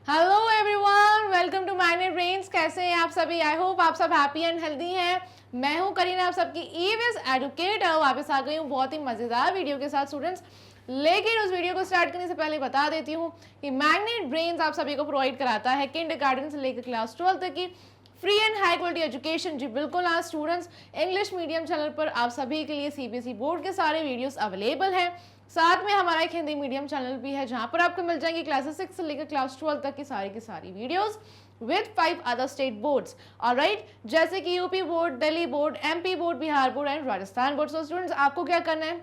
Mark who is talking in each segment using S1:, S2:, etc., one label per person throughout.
S1: Hello everyone, welcome to Magnet Brains. कैसे हैं आप सभी? आई होप आप सब हैप्पी एंड हेल्दी हैं। मैं हूं करीना, आप सबकी ईवीएस एडुकेटर। वापस आ गई हूं बहुत ही मजेदार वीडियो के साथ स्टूडेंट्स। लेकिन उस वीडियो को स्टार्ट करने से पहले बता देती हूं कि मैग्नेट ब्रेन्स आप सभी को प्रोवाइड कराता है किंडरगार्टन से लेकर क्लास 12 तक की free and high quality education. जी बिल्कुल, आज स्टूडेंट्स इंग्लिश मीडियम चैनल पर आप सभी के लिए सीबीएसई बोर्ड के सारे वीडियोस अवेलेबल हैं। साथ में हमारा एक हिंदी मीडियम चैनल भी है जहां पर आपको मिल जाएंगी क्लासेस 6 से लेकर क्लास 12 तक की सारी videos with 5 other state boards. Alright, जैसे कि UP board, Delhi board, MP board, Bihar board and Rajasthan board. So students, आपको क्या करना है,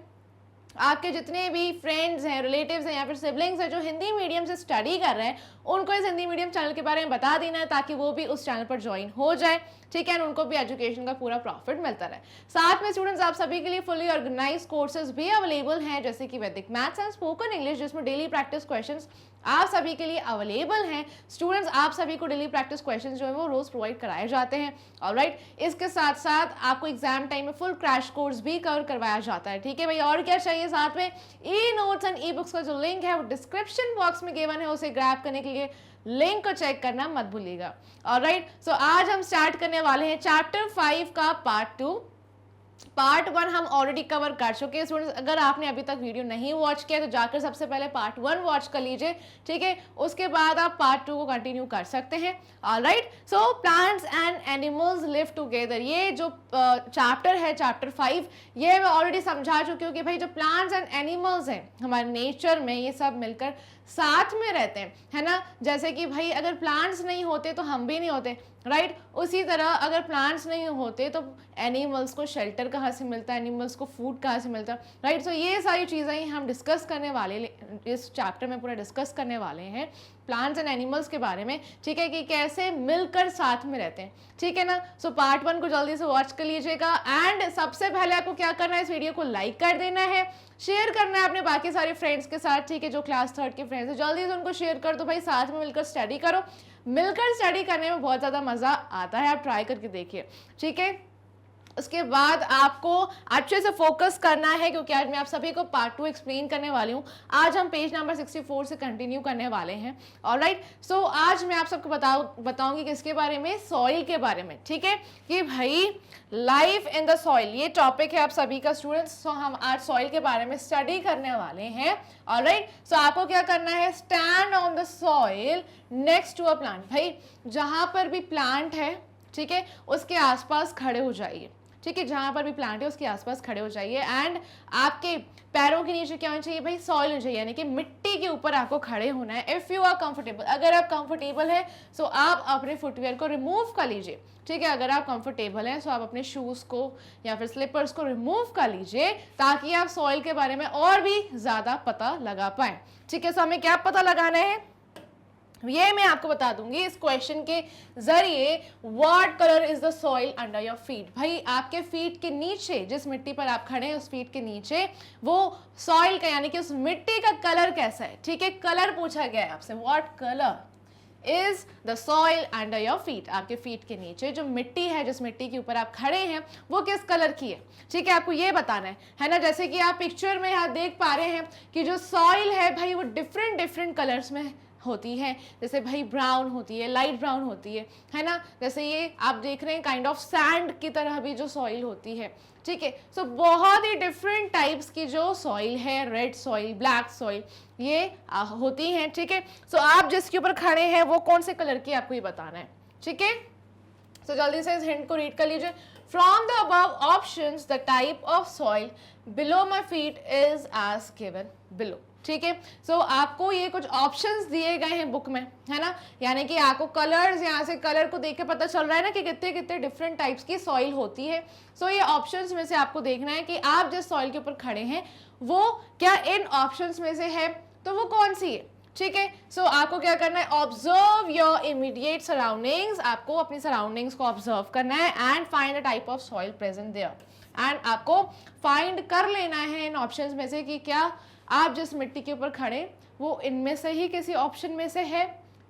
S1: आपके जितने भी फ्रेंड्स हैं, रिलेटिव्स हैं या फिर सिबलिंग्स हैं जो हिंदी मीडियम से स्टडी कर रहे हैं, उनको इस हिंदी मीडियम चैनल के बारे में बता देना है ताकि वो भी उस चैनल पर ज्वाइन हो जाए। ठीक है, उनको भी एजुकेशन का पूरा प्रॉफिट मिलता रहे। साथ में स्टूडेंट्स, आप सभी के लिए फुली ऑर्गेनाइज कोर्सेज भी अवेलेबल हैं जैसे कि वैदिक मैथ्स एंड स्पोकन इंग्लिश, जिसमें डेली प्रैक्टिस क्वेश्चंस आप सभी के लिए अवेलेबल हैं। स्टूडेंट्स, आप सभी को डेली प्रैक्टिस क्वेश्चंस जो है वो रोज प्रोवाइड कराए जाते हैं। ऑलराइट, इसके साथ साथ आपको एग्जाम टाइम में फुल क्रैश कोर्स भी कवर करवाया जाता है। ठीक है भाई, और क्या चाहिए? साथ में e notes and e books का जो लिंक है वो डिस्क्रिप्शन बॉक्स में गिवन है, उसे ग्रैब करने के लिए लिंक को चेक करना मत भूलिएगा। ऑलराइट, सो आज हम स्टार्ट करने वाले हैं चैप्टर 5 का पार्ट 2। पार्ट 1 हम ऑलरेडी कवर कर चुके हैं स्टूडेंट्स। अगर आपने अभी तक वीडियो नहीं वॉच किया तो जाकर सबसे पहले पार्ट 1 वॉच कर लीजिए। ठीक है, उसके बाद आप पार्ट 2 को कंटिन्यू कर सकते हैं। Alright, so plants and animals live together, ये जो चैप्टर है चैप्टर 5, ये मैं ऑलरेडी समझा चुकी हूँ कि भाई जो प्लांट्स एंड एनिमल्स हैं हमारे नेचर में, ये सब मिलकर साथ में रहते हैं, है ना। जैसे कि भाई अगर प्लांट्स नहीं होते तो हम भी नहीं होते, राइट। उसी तरह अगर प्लांट्स नहीं होते तो एनिमल्स को शेल्टर कहाँ से मिलता है, एनिमल्स को फूड कहाँ से मिलता है, राइट। सो ये सारी चीज़ें हम डिस्कस करने वाले, इस चैप्टर में पूरा डिस्कस करने वाले हैं प्लांट्स एंड एनिमल्स के बारे में। ठीक है, कि कैसे मिलकर साथ में रहते हैं। ठीक है ना। सो पार्ट 1 को जल्दी से वॉच कर लीजिएगा। एंड सबसे पहले आपको क्या करना है, इस वीडियो को लाइक कर देना है, शेयर करना है अपने बाकी सारे फ्रेंड्स के साथ। ठीक है, जो क्लास 3 के फ्रेंड्स हैं जल्दी से उनको शेयर कर दो भाई, साथ में मिलकर स्टडी करो। मिलकर स्टडी करने में बहुत ज़्यादा मज़ा आता है, आप ट्राई करके देखिए। ठीक है, उसके बाद आपको अच्छे से फोकस करना है क्योंकि आज मैं आप सभी को पार्ट 2 एक्सप्लेन करने वाली हूँ। आज हम पेज नंबर 64 से कंटिन्यू करने वाले हैं। ऑलराइट, सो आज मैं आप सबको बताऊंगी किसके बारे में, सॉइल के बारे में। ठीक है, कि भाई लाइफ इन द सॉइल, ये टॉपिक है आप सभी का स्टूडेंट्स। सो हम आज सॉइल के बारे में स्टडी करने वाले हैं। ऑलराइट, सो आपको क्या करना है, stand on the soil next to a plant. भाई जहाँ पर भी प्लांट है, ठीक है, उसके आसपास खड़े हो जाइए। ठीक है, जहां पर भी प्लांट है उसके आसपास खड़े हो जाइए। एंड आपके पैरों के नीचे क्या होना चाहिए भाई, सॉइल होनी चाहिए, यानी कि मिट्टी के ऊपर आपको खड़े होना है। इफ यू आर कंफर्टेबल, अगर आप कंफर्टेबल है सो आप अपने फुटवेयर को रिमूव कर लीजिए। ठीक है, अगर आप कंफर्टेबल हैं सो आप अपने शूज को या फिर स्लीपर्स को रिमूव कर लीजिए ताकि आप सॉइल के बारे में और भी ज्यादा पता लगा पाए। ठीक है, सो हमें क्या पता लगाना है ये मैं आपको बता दूंगी इस क्वेश्चन के जरिए। What colour is the soil under your feet. भाई आपके फीट के नीचे, जिस मिट्टी पर आप खड़े हैं उस फीट के नीचे वो सॉइल का यानी कि उस मिट्टी का कलर कैसा है। ठीक है, कलर पूछा गया है आपसे, what colour is the soil under your feet. आपके फीट के नीचे जो मिट्टी है, जिस मिट्टी के ऊपर आप खड़े हैं वो किस कलर की है। ठीक है, आपको ये बताना है ना। जैसे कि आप पिक्चर में यहाँ देख पा रहे हैं कि जो सॉइल है भाई वो डिफरेंट कलर्स में होती है। जैसे भाई ब्राउन होती है, लाइट ब्राउन होती है ना। जैसे ये आप देख रहे हैं काइंड ऑफ सैंड की तरह भी जो सॉइल होती है। ठीक है, सो बहुत ही डिफरेंट टाइप्स की जो सॉइल है, रेड सॉइल, ब्लैक सॉइल, ये होती हैं। ठीक है, सो आप जिसके ऊपर खड़े हैं वो कौन से कलर की आपको ये बताना है। ठीक है, सो जल्दी से इस हिंट को रीड कर लीजिए। From the above options the type of soil below my feet is as given below. ठीक है, सो आपको ये कुछ ऑप्शंस दिए गए हैं बुक में, है ना। यानी कि आपको कलर्स, यहाँ से कलर को देख के पता चल रहा है ना कि कितने कितने डिफरेंट टाइप्स की सॉइल होती है। सो ये ऑप्शंस में से आपको देखना है कि आप जिस सॉइल के ऊपर खड़े हैं वो क्या इन ऑप्शंस में से है, तो वो कौन सी है। ठीक है, सो आपको क्या करना है, ऑब्जर्व योर इमीडिएट सराउंडिंग्स। आपको अपनी सराउंडिंग्स को ऑब्जर्व करना है and find the type of soil present there. And आपको फाइंड कर लेना है इन ऑप्शंस में से कि क्या आप जिस मिट्टी के ऊपर खड़े वो इनमें से ही किसी ऑप्शन में से है।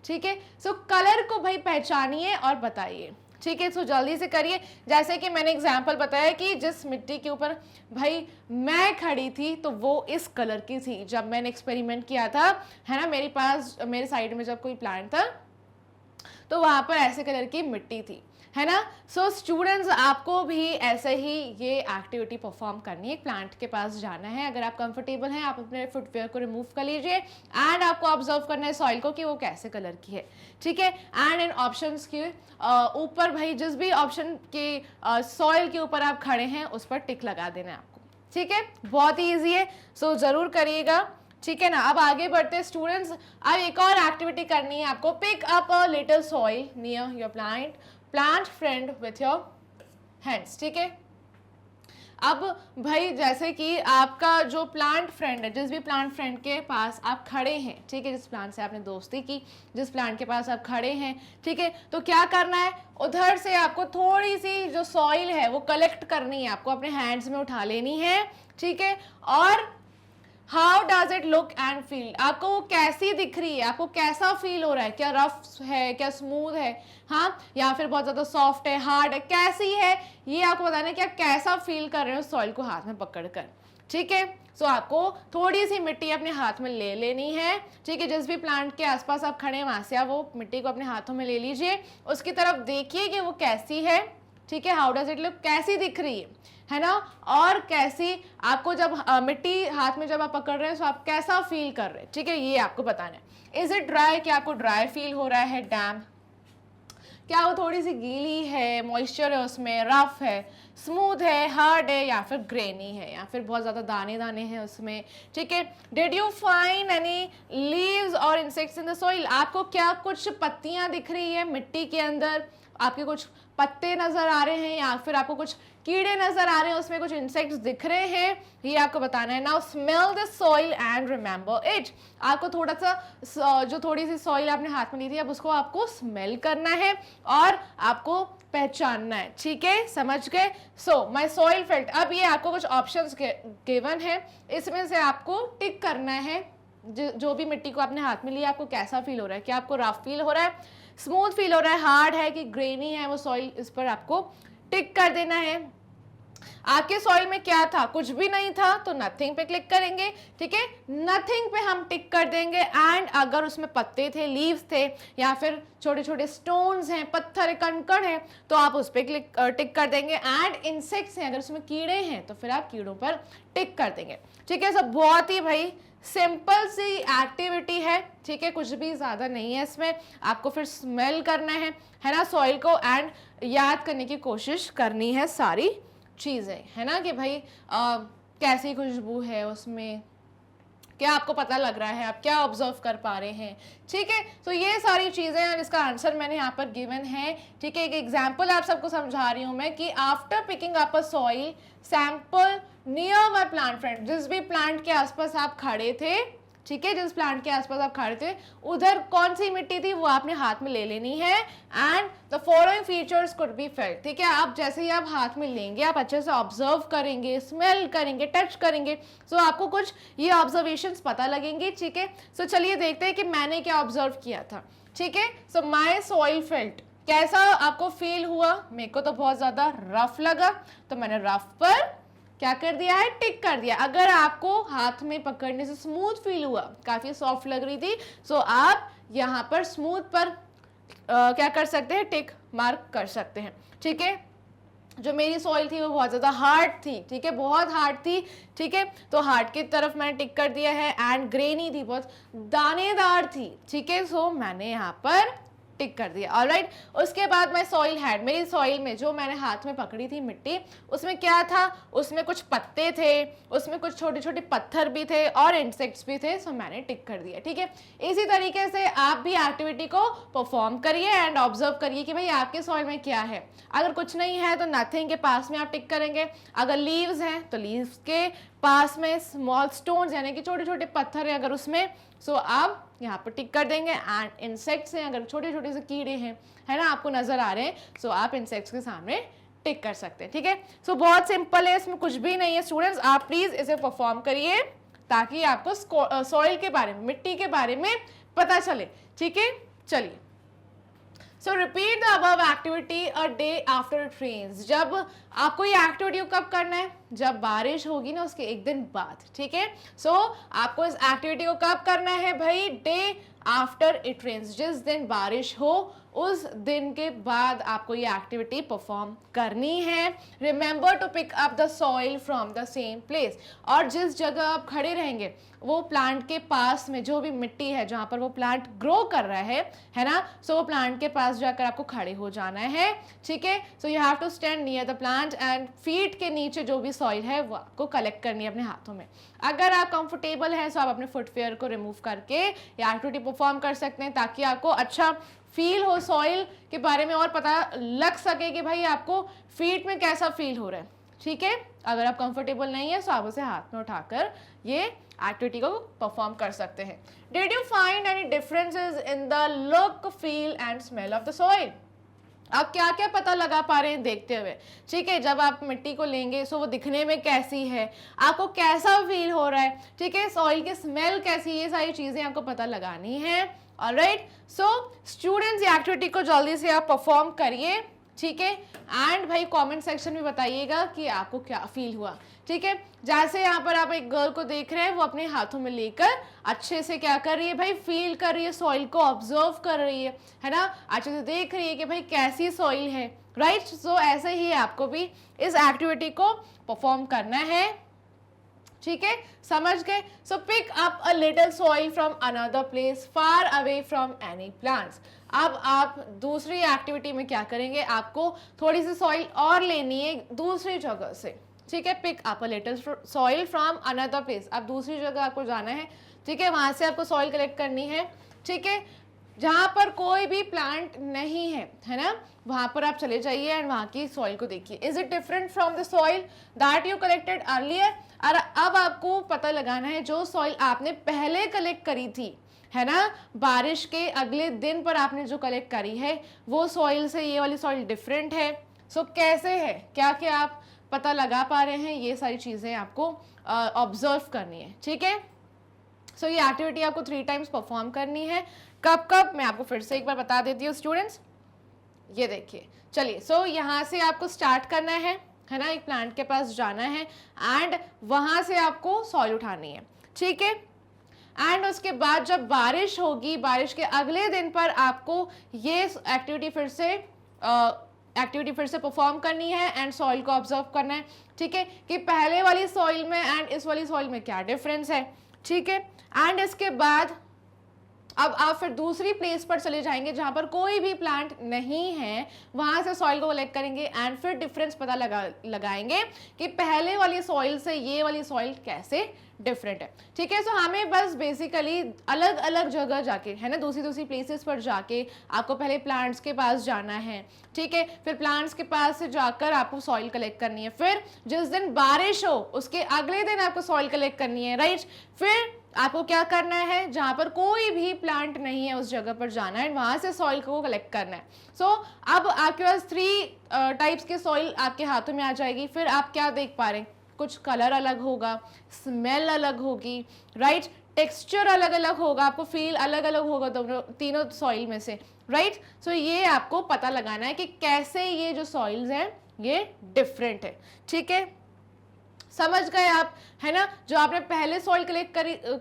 S1: ठीक है, सो कलर को भाई पहचानिए और बताइए। ठीक है। सो जल्दी से करिए। जैसे कि मैंने एग्जाम्पल बताया कि जिस मिट्टी के ऊपर भाई मैं खड़ी थी तो वो इस कलर की थी जब मैंने एक्सपेरिमेंट किया था, है ना। मेरे पास मेरे साइड में जब कोई प्लांट था तो वहाँ पर ऐसे कलर की मिट्टी थी, है ना। सो स्टूडेंट्स, आपको भी ऐसे ही ये एक्टिविटी परफॉर्म करनी है। प्लांट के पास जाना है, अगर आप कंफर्टेबल हैं आप अपने फुटवेयर को रिमूव कर लीजिए एंड आपको ऑब्जर्व करना है सॉइल को कि वो कैसे कलर की है, ठीक है। एंड इन ऑप्शंस के ऊपर भाई जिस भी ऑप्शन के सॉइल के ऊपर आप खड़े हैं उस पर टिक लगा देना है आपको, ठीक है। बहुत ही ईजी है, सो जरूर करिएगा, ठीक है ना। अब आगे बढ़ते हैं स्टूडेंट्स। अब एक और एक्टिविटी करनी है आपको। Pick up a little soil near your plant friend with your hands, ठीक है। अब भाई जैसे कि आपका जो प्लांट फ्रेंड है, जिस भी प्लांट फ्रेंड के पास आप खड़े हैं, ठीक है, जिस प्लांट से आपने दोस्ती की, जिस प्लांट के पास आप खड़े हैं, ठीक है, तो क्या करना है, उधर से आपको थोड़ी सी जो सॉइल है वो कलेक्ट करनी है, आपको अपने हैंड्स में उठा लेनी है, ठीक है। और how does it look and feel, आपको वो कैसी दिख रही है, आपको कैसा फील हो रहा है, क्या रफ है, क्या स्मूथ है, हाँ, या फिर बहुत ज़्यादा सॉफ्ट है, हार्ड है, कैसी है, ये आपको बताना है कि आप कैसा फील कर रहे हो सॉइल को हाथ में पकड़कर, ठीक है। सो आपको थोड़ी सी मिट्टी अपने हाथ में ले लेनी है, ठीक है। जिस भी प्लांट के आसपास आप खड़े हैं वहाँ से आप वो मिट्टी को अपने हाथों में ले लीजिए, उसकी तरफ देखिए कि वो कैसी है, ठीक है। हाउ डज इट लुक, कैसी दिख रही है ना, और कैसी आपको जब मिट्टी हाथ में जब आप पकड़ रहे हैं तो आप कैसा फील कर रहे हैं, ठीक है, ये आपको बताना है। इज इट ड्राई, क्या आपको ड्राई फील हो रहा है, डैम्प, क्या वो थोड़ी सी गीली है, मॉइस्चर है उसमें, रफ है, स्मूथ है, हार्ड है, या फिर ग्रेनी है, या फिर बहुत ज़्यादा दाने दाने हैं उसमें, ठीक है। Did you find any leaves और इंसेक्ट्स इन द सॉइल, आपको क्या कुछ पत्तियां दिख रही है मिट्टी के अंदर, आपके कुछ पत्ते नजर आ रहे हैं, या फिर आपको कुछ कीड़े नजर आ रहे हैं, उसमें कुछ इंसेक्ट्स दिख रहे हैं, ये आपको बताना है। Now smell the soil and remember it, आपको थोड़ा सा जो थोड़ी सी सॉइल आपने हाथ में ली थी अब उसको आपको स्मेल करना है और आपको पहचानना है, ठीक है, समझ गए। सो माई सॉइल फेल्ट, अब ये आपको कुछ ऑप्शंस गिवन है, इसमें से आपको टिक करना है जो भी मिट्टी को आपने हाथ में लिया आपको कैसा फील हो रहा है, क्या आपको रफ फील हो रहा है, स्मूथ फील हो रहा है, हार्ड है कि ग्रेनी है वो सॉइल, इस पर आपको टिक कर देना है। आपके सॉइल में क्या था, कुछ भी नहीं था तो नथिंग पे क्लिक करेंगे, ठीक है, नथिंग पे हम टिक कर देंगे। एंड अगर उसमें पत्ते थे, लीव्स थे, या फिर छोटे छोटे स्टोन्स हैं, पत्थर है, कंकड़ है, तो आप उस पर टिक कर देंगे। एंड इंसेक्ट्स हैं, अगर उसमें कीड़े हैं तो फिर आप कीड़ों पर टिक कर देंगे, ठीक है। सब बहुत ही भाई सिंपल सी एक्टिविटी है, ठीक है, कुछ भी ज़्यादा नहीं है इसमें। आपको फिर स्मेल करना है ना सॉइल को, एंड याद करने की कोशिश करनी है सारी चीज़ें, है ना, कि भाई कैसी खुशबू है उसमें, क्या आपको पता लग रहा है, आप क्या ऑब्जर्व कर पा रहे हैं, ठीक है। तो ये सारी चीज़ें हैं, इसका आंसर मैंने यहाँ पर गिवन है, ठीक है। एक एग्जाम्पल आप सबको समझा रही हूँ मैं कि after picking up a soil sample near my plant friend, जिस भी प्लांट के आसपास आप खड़े थे, ठीक है, जिस प्लांट के आसपास आप खड़े थे उधर कौन सी मिट्टी थी वो आपने हाथ में ले लेनी है। And the following features could be felt, ठीक है, आप जैसे ही आप हाथ में लेंगे आप अच्छे से ऑब्जर्व करेंगे, स्मेल करेंगे, टच करेंगे, सो आपको कुछ ये ऑब्जर्वेशंस पता लगेंगे, ठीक है। सो चलिए देखते हैं कि मैंने क्या ऑब्जर्व किया था, ठीक है। सो माई सॉइल फेल्ट, कैसा आपको फील हुआ, मेरे को तो बहुत ज़्यादा रफ लगा तो मैंने रफ पर क्या कर दिया है, टिक कर दिया। अगर आपको हाथ में पकड़ने से स्मूथ फील हुआ, काफ़ी सॉफ्ट लग रही थी, सो आप यहाँ पर स्मूथ पर क्या कर सकते हैं, टिक मार्क कर सकते हैं, ठीक है। जो मेरी सॉइल थी वो बहुत ज़्यादा हार्ड थी, ठीक है, बहुत हार्ड थी, ठीक है, तो हार्ड की तरफ मैंने टिक कर दिया है। एंड ग्रेनी थी, बहुत दानेदार थी, ठीक है, सो मैंने यहाँ पर टिक कर दिया। ऑलराइट, उसके बाद मैं सॉइल हैड, मेरी सॉइल में जो मैंने हाथ में पकड़ी थी मिट्टी, उसमें क्या था, उसमें कुछ पत्ते थे, उसमें कुछ छोटे छोटे पत्थर भी थे और इंसेक्ट्स भी थे, सो मैंने टिक कर दिया, ठीक है। इसी तरीके से आप भी एक्टिविटी को परफॉर्म करिए एंड ऑब्जर्व करिए कि भाई आपके सॉइल में क्या है। अगर कुछ नहीं है तो नथिंग के पास में आप टिक करेंगे, अगर लीव्स हैं तो लीव्स के पास में स्मॉल स्टोन्स यानी कि छोटे छोटे पत्थर हैं अगर उसमें, सो आप यहाँ पर टिक कर देंगे। एंड इंसेक्ट्स हैं, अगर छोटे छोटे से कीड़े हैं, है ना, आपको नजर आ रहे हैं, सो आप इंसेक्ट्स के सामने टिक कर सकते हैं, ठीक है। सो बहुत सिंपल है, इसमें कुछ भी नहीं है स्टूडेंट्स, आप प्लीज इसे परफॉर्म करिए ताकि आपको सॉइल के बारे में, मिट्टी के बारे में पता चले, ठीक है। चलिए so repeat the above activity a day after it rains. जब आपको ये एक्टिविटी को कब करना है, जब बारिश होगी ना उसके एक दिन बाद, ठीक है। सो आपको इस एक्टिविटी को कब करना है भाई, डे आफ्टर इट रेन्स, जिस दिन बारिश हो उस दिन के बाद आपको ये एक्टिविटी परफॉर्म करनी है। Remember to pick up the soil from the same place, और जिस जगह आप खड़े रहेंगे वो प्लांट के पास में जो भी मिट्टी है जहाँ पर वो प्लांट ग्रो कर रहा है ना, सो वो प्लांट के पास जाकर आपको खड़े हो जाना है, ठीक है। So you have to stand near the plant and feet के नीचे जो भी सॉइल है वो आपको कलेक्ट करनी है अपने हाथों में। अगर आप कंफर्टेबल हैं तो आप अपने फुटवेयर को रिमूव करके ये एक्टिविटी परफॉर्म कर सकते हैं, ताकि आपको अच्छा फील हो, सॉइल के बारे में और पता लग सके कि भाई आपको फीट में कैसा फील हो रहा है, ठीक है। अगर आप कंफर्टेबल नहीं है तो आप उसे हाथ में उठाकर ये एक्टिविटी को परफॉर्म कर सकते हैं। Did you find any differences in the look, feel and smell of the soil? आप क्या क्या पता लगा पा रहे हैं देखते हुए, ठीक है। जब आप मिट्टी को लेंगे सो वो दिखने में कैसी है, आपको कैसा फील हो रहा है, ठीक है, सॉइल की स्मेल कैसी है, ये सारी चीजें आपको पता लगानी है। ऑलराइट, सो स्टूडेंट्स ये एक्टिविटी को जल्दी से आप परफॉर्म करिए, ठीक है। एंड भाई कमेंट सेक्शन में बताइएगा कि आपको क्या फील हुआ, ठीक है। जैसे यहाँ पर आप एक गर्ल को देख रहे हैं, वो अपने हाथों में लेकर अच्छे से क्या कर रही है भाई, फील कर रही है, सॉइल को ऑब्जर्व कर रही है ना, अच्छे से देख रही है कि भाई कैसी सॉइल है, राइट। सो ऐसे ही आपको भी इस एक्टिविटी को परफॉर्म करना है, ठीक है, समझ गए। So pick up a little soil from another place far away from any plants. अब आप दूसरी एक्टिविटी में क्या करेंगे, आपको थोड़ी सी सॉइल और लेनी है दूसरी जगह से, ठीक है। Pick up a little soil from another place, अब दूसरी जगह आपको जाना है, ठीक है, वहां से आपको सॉइल कलेक्ट करनी है, ठीक है, जहां पर कोई भी प्लांट नहीं है ना, वहां पर आप चले जाइए एंड वहां की सॉइल को देखिए। Is it different from the soil that you collected earlier? और अब आपको पता लगाना है जो सॉइल आपने पहले कलेक्ट करी थी, है ना, बारिश के अगले दिन पर आपने जो कलेक्ट करी है, वो सॉइल से ये वाली सॉइल डिफरेंट है। सो कैसे है, क्या क्या आप पता लगा पा रहे हैं, ये सारी चीजें आपको ऑब्जर्व करनी है, ठीक है। सो ये एक्टिविटी आपको 3 टाइम्स परफॉर्म करनी है। कब कब मैं आपको फिर से एक बार बता देती हूँ स्टूडेंट्स, ये देखिए, चलिए। सो यहाँ से आपको स्टार्ट करना है ना, एक प्लांट के पास जाना है एंड वहां से आपको सॉइल उठानी है, ठीक है। एंड उसके बाद जब बारिश होगी, बारिश के अगले दिन पर आपको ये एक्टिविटी फिर से परफॉर्म करनी है एंड सॉइल को ऑब्जर्व करना है, ठीक है, कि पहले वाली सॉइल में एंड इस वाली सॉइल में क्या डिफरेंस है, ठीक है। एंड इसके बाद अब आप फिर दूसरी प्लेस पर चले जाएंगे जहां पर कोई भी प्लांट नहीं है, वहां से सॉइल को कलेक्ट करेंगे एंड फिर डिफरेंस पता लगाएंगे कि पहले वाली सॉइल से ये वाली सॉइल कैसे डिफरेंट है, ठीक है। सो हमें बस बेसिकली अलग अलग जगह जाके, है ना, दूसरी प्लेसेस पर जाके आपको पहले प्लांट्स के पास जाना है, ठीक है, फिर प्लांट्स के पास से जाकर आपको सॉइल कलेक्ट करनी है, फिर जिस दिन बारिश हो उसके अगले दिन आपको सॉइल कलेक्ट करनी है, राइट। फिर आपको क्या करना है, जहां पर कोई भी प्लांट नहीं है उस जगह पर जाना है, वहां से सॉइल को कलेक्ट करना है। सो अब आपके पास 3 टाइप्स के सॉइल आपके हाथों में आ जाएगी। फिर आप क्या देख पा रहे हैं, कुछ कलर अलग होगा, स्मेल अलग होगी, राइट, टेक्सचर अलग अलग होगा, आपको फील अलग अलग होगा दोनों तीनों सॉइल में से, राइट। सो ये आपको पता लगाना है कि कैसे ये जो सॉइल्स हैं ये डिफरेंट है, ठीक है, समझ गए आप, है ना। जो आपने पहले सॉइल कलेक्ट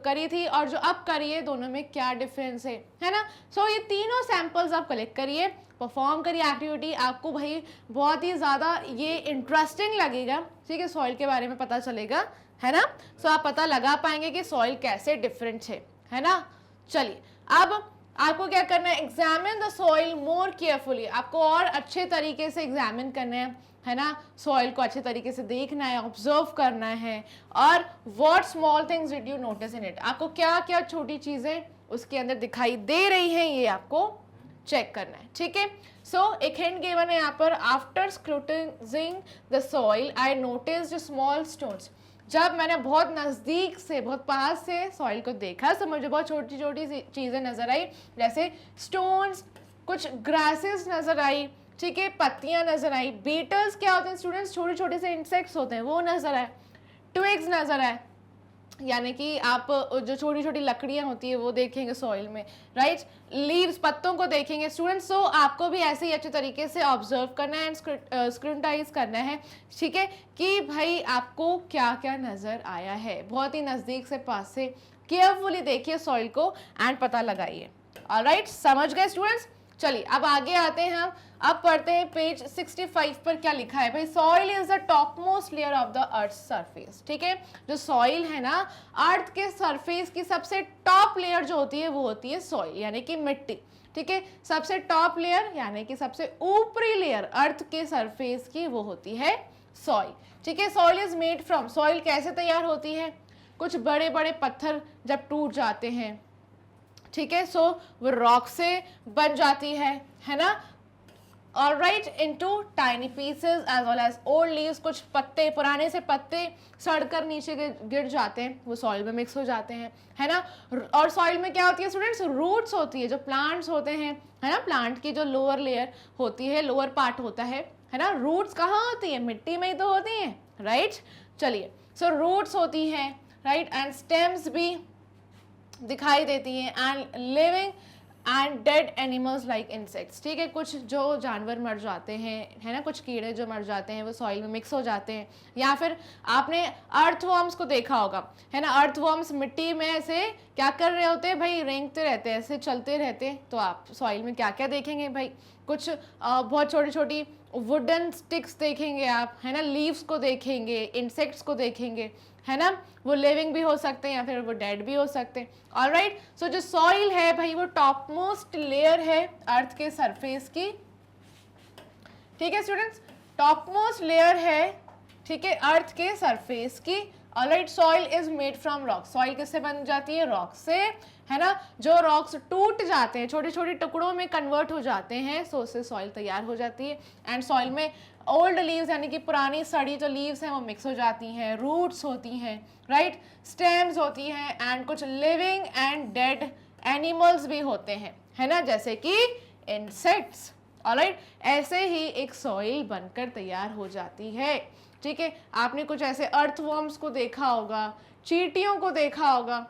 S1: करी थी और जो अब करिए, दोनों में क्या डिफरेंस है ना। सो ये तीनों सैंपल्स आप कलेक्ट करिए, परफॉर्म करिए एक्टिविटी, आपको भाई बहुत ही ज़्यादा ये इंटरेस्टिंग लगेगा, ठीक है, सॉइल के बारे में पता चलेगा, है ना। सो आप पता लगा पाएंगे कि सॉइल कैसे डिफरेंट है ना। चलिए, अब आपको क्या करना है, examine the soil more carefully, आपको और अच्छे तरीके से एग्जामिन करना है ना, सॉइल को अच्छे तरीके से देखना है, ऑब्जर्व करना है। और what small things did you notice in it, आपको क्या क्या छोटी चीजें उसके अंदर दिखाई दे रही हैं, ये आपको चेक करना है, ठीक है। सो एक हिंट गिवन है यहाँ पर, after scrutinising the soil I noticed small stones. जब मैंने बहुत नज़दीक से, बहुत पास से सॉइल को देखा तो मुझे बहुत छोटी छोटी चीज़ें नज़र आई, जैसे स्टोन्स, कुछ ग्रासेस नज़र आई, ठीक है, पत्तियां नजर आई। बीटल्स क्या होते हैं स्टूडेंट्स, छोटे छोटे से इंसेक्ट्स होते हैं, वो नजर आए। ट्विग्स नजर आए, यानी कि आप जो छोटी छोटी लकड़ियां होती है वो देखेंगे सॉइल में, राइट। लीव्स, पत्तों को देखेंगे स्टूडेंट्स। सो आपको भी ऐसे ही अच्छे तरीके से ऑब्जर्व करना है एंड स्क्रूटनाइज करना है, ठीक है, कि भाई आपको क्या क्या नजर आया है। बहुत ही नजदीक से, पास से केयरफुली देखिए सॉइल को एंड पता लगाइए। ऑलराइट, समझ गए स्टूडेंट्स। चलिए अब आगे आते हैं हम। अब पढ़ते हैं पेज 65 पर क्या लिखा है भाई। Soil is the top most layer of the earth surface, ठीक है। जो सॉइल है ना, अर्थ के सरफेस की सबसे टॉप लेयर जो होती है वो होती है सॉइल, यानी कि मिट्टी, ठीक है। सबसे टॉप लेयर यानी कि सबसे ऊपरी लेयर अर्थ के सरफेस की वो होती है सॉइल, ठीक है। Soil is made from, soil कैसे तैयार होती है, कुछ बड़े बड़े पत्थर जब टूट जाते हैं, ठीक है, सो वो रॉक से बन जाती है ना। Alright, into tiny pieces as well as old leaves, कुछ पत्ते, पुराने से पत्ते सड़कर नीचे गिर जाते हैं, वो सॉइल में मिक्स हो जाते हैं, है ना। और सॉइल में क्या होती है स्टूडेंट्स, रूट्स होती है, जो प्लांट्स होते हैं, है ना। प्लांट की जो लोअर लेयर होती है, लोअर पार्ट होता है ना। रूट्स कहाँ होती है, मिट्टी में ही तो होती हैं, राइट। चलिए, सो रूट्स होती हैं, राइट, एंड स्टेम्स भी दिखाई देती हैं, and living and dead animals like insects, ठीक है। कुछ जो जानवर मर जाते हैं, है ना, कुछ कीड़े जो मर जाते हैं वो सॉइल में मिक्स हो जाते हैं। या फिर आपने अर्थवर्म्स को देखा होगा, है ना। अर्थवर्म्स मिट्टी में ऐसे क्या कर रहे होते हैं भाई, रेंगते रहते हैं, ऐसे चलते रहते हैं। तो आप सॉइल में क्या क्या देखेंगे भाई, कुछ बहुत छोटी छोटी वुडन स्टिक्स देखेंगे आप, है ना। लीव्स को देखेंगे, इंसेक्ट्स को देखेंगे, है ना। वो लिविंग भी हो सकते हैं या फिर वो डेड भी हो सकते हैं। ऑलराइट, सो जो सॉइल है भाई वो टॉप मोस्ट लेयर है अर्थ के सरफेस की, ठीक है स्टूडेंट्स, टॉप मोस्ट लेयर है, ठीक है, अर्थ के सरफेस की। Alright, soil is made from rock, soil किससे बन जाती है, रॉक से, है ना। जो रॉक्स टूट जाते हैं, छोटे छोटे टुकड़ों में कन्वर्ट हो जाते हैं, सो उससे सॉइल तैयार हो जाती है। एंड सॉइल में ओल्ड लीव्स यानी कि पुरानी सड़ी जो लीव्स हैं वो मिक्स हो जाती हैं, रूट्स होती हैं, राइट, स्टेम्स होती हैं, एंड कुछ लिविंग एंड डेड एनिमल्स भी होते हैं, है ना, जैसे कि इंसेक्ट्स। ऑलराइट, ऐसे ही एक सॉइल बनकर तैयार हो जाती है, ठीक है। आपने कुछ ऐसे अर्थवर्म्स को देखा होगा, चींटियों को देखा होगा,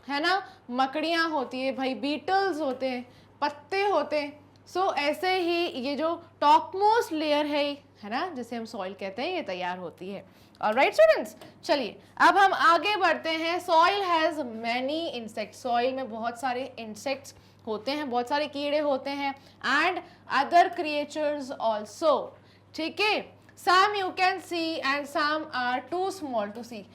S1: है ना, मकड़ियाँ होती है भाई, बीटल्स होते हैं, पत्ते होते हैं। सो ऐसे ही ये जो टॉप मोस्ट लेयर है ना, जिसे हम सॉइल कहते हैं, ये तैयार होती है। ऑलराइट स्टूडेंट्स, चलिए अब हम आगे बढ़ते हैं। Soil has many insects, soil में बहुत सारे इंसेक्ट्स होते हैं, बहुत सारे कीड़े होते हैं, एंड अदर क्रिएचर्स ऑल्सो, ठीक है। Some you can see and some are too small to see,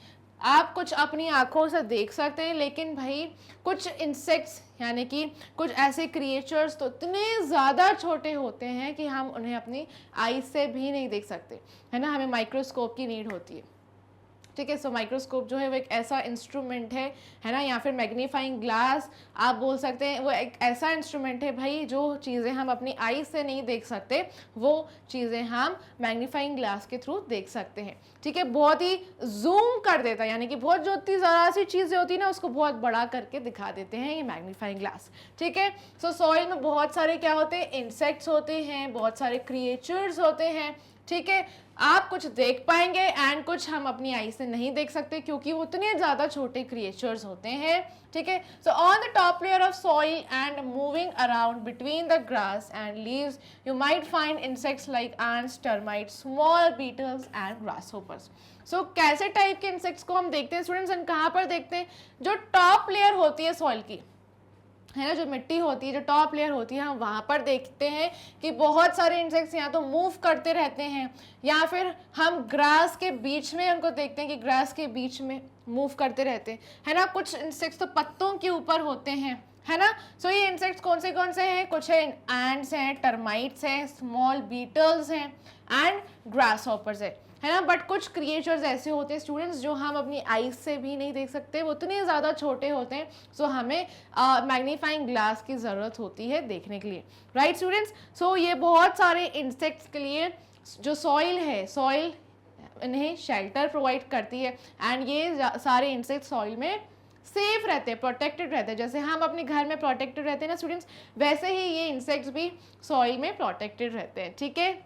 S1: आप कुछ अपनी आंखों से देख सकते हैं, लेकिन भाई कुछ इंसेक्ट्स यानी कि कुछ ऐसे क्रिएचर्स तो इतने ज़्यादा छोटे होते हैं कि हम उन्हें अपनी आई से भी नहीं देख सकते, है ना। हमें माइक्रोस्कोप की नीड होती है, ठीक है। सो माइक्रोस्कोप जो है वो एक ऐसा इंस्ट्रूमेंट है ना, या फिर मैग्नीफाइंग ग्लास आप बोल सकते हैं, वो एक ऐसा इंस्ट्रूमेंट है भाई, जो चीज़ें हम अपनी आई से नहीं देख सकते वो चीज़ें हम मैग्नीफाइंग ग्लास के थ्रू देख सकते हैं, ठीक है। बहुत ही जूम कर देता है, यानी कि बहुत जो इतनी ज़रा सी चीज़ें होती है ना उसको बहुत बड़ा करके दिखा देते हैं ये मैग्नीफाइंग ग्लास, ठीक है। सो सॉइल में बहुत सारे क्या होते हैं, इंसेक्ट्स होते हैं, बहुत सारे क्रिएचर्स होते हैं, ठीक है। आप कुछ देख पाएंगे एंड कुछ हम अपनी आई से नहीं देख सकते क्योंकि वो उतने ज़्यादा छोटे क्रिएचर्स होते हैं, ठीक है। So on the top layer of soil and moving around between the grass and leaves you might find insects like ants, termites, small beetles and grasshoppers. So कैसे टाइप के इंसेक्ट्स को हम देखते हैं स्टूडेंट्स, एंड कहाँ पर देखते हैं, जो टॉप लेयर होती है सॉइल की, है ना, जो मिट्टी होती है, जो टॉप लेयर होती है, हम वहाँ पर देखते हैं कि बहुत सारे इंसेक्ट्स या तो मूव करते रहते हैं, या फिर हम ग्रास के बीच में उनको देखते हैं कि ग्रास के बीच में मूव करते रहते हैं, है ना। कुछ इंसेक्ट्स तो पत्तों के ऊपर होते हैं, है ना। सो ये इंसेक्ट्स कौन से हैं, कुछ है एंड्स हैं, टर्माइट्स हैं, स्मॉल बीटल्स हैं एंड ग्रासहॉपर्स है ना। बट कुछ क्रिएचर्स ऐसे होते हैं स्टूडेंट्स जो हम अपनी आईज से भी नहीं देख सकते, वो उतने ज़्यादा छोटे होते हैं, सो हमें मैग्नीफाइंग ग्लास की ज़रूरत होती है देखने के लिए, राइट स्टूडेंट्स। सो ये बहुत सारे इंसेक्ट्स के लिए जो सॉइल है, सॉइल इन्हें शेल्टर प्रोवाइड करती है, एंड ये सारे इंसेक्ट्स सॉइल में सेफ रहते हैं, प्रोटेक्टेड रहते हैं। जैसे हम अपने घर में प्रोटेक्टेड रहते हैं ना स्टूडेंट्स, वैसे ही ये इंसेक्ट्स भी सॉइल में प्रोटेक्टेड रहते हैं, ठीक है।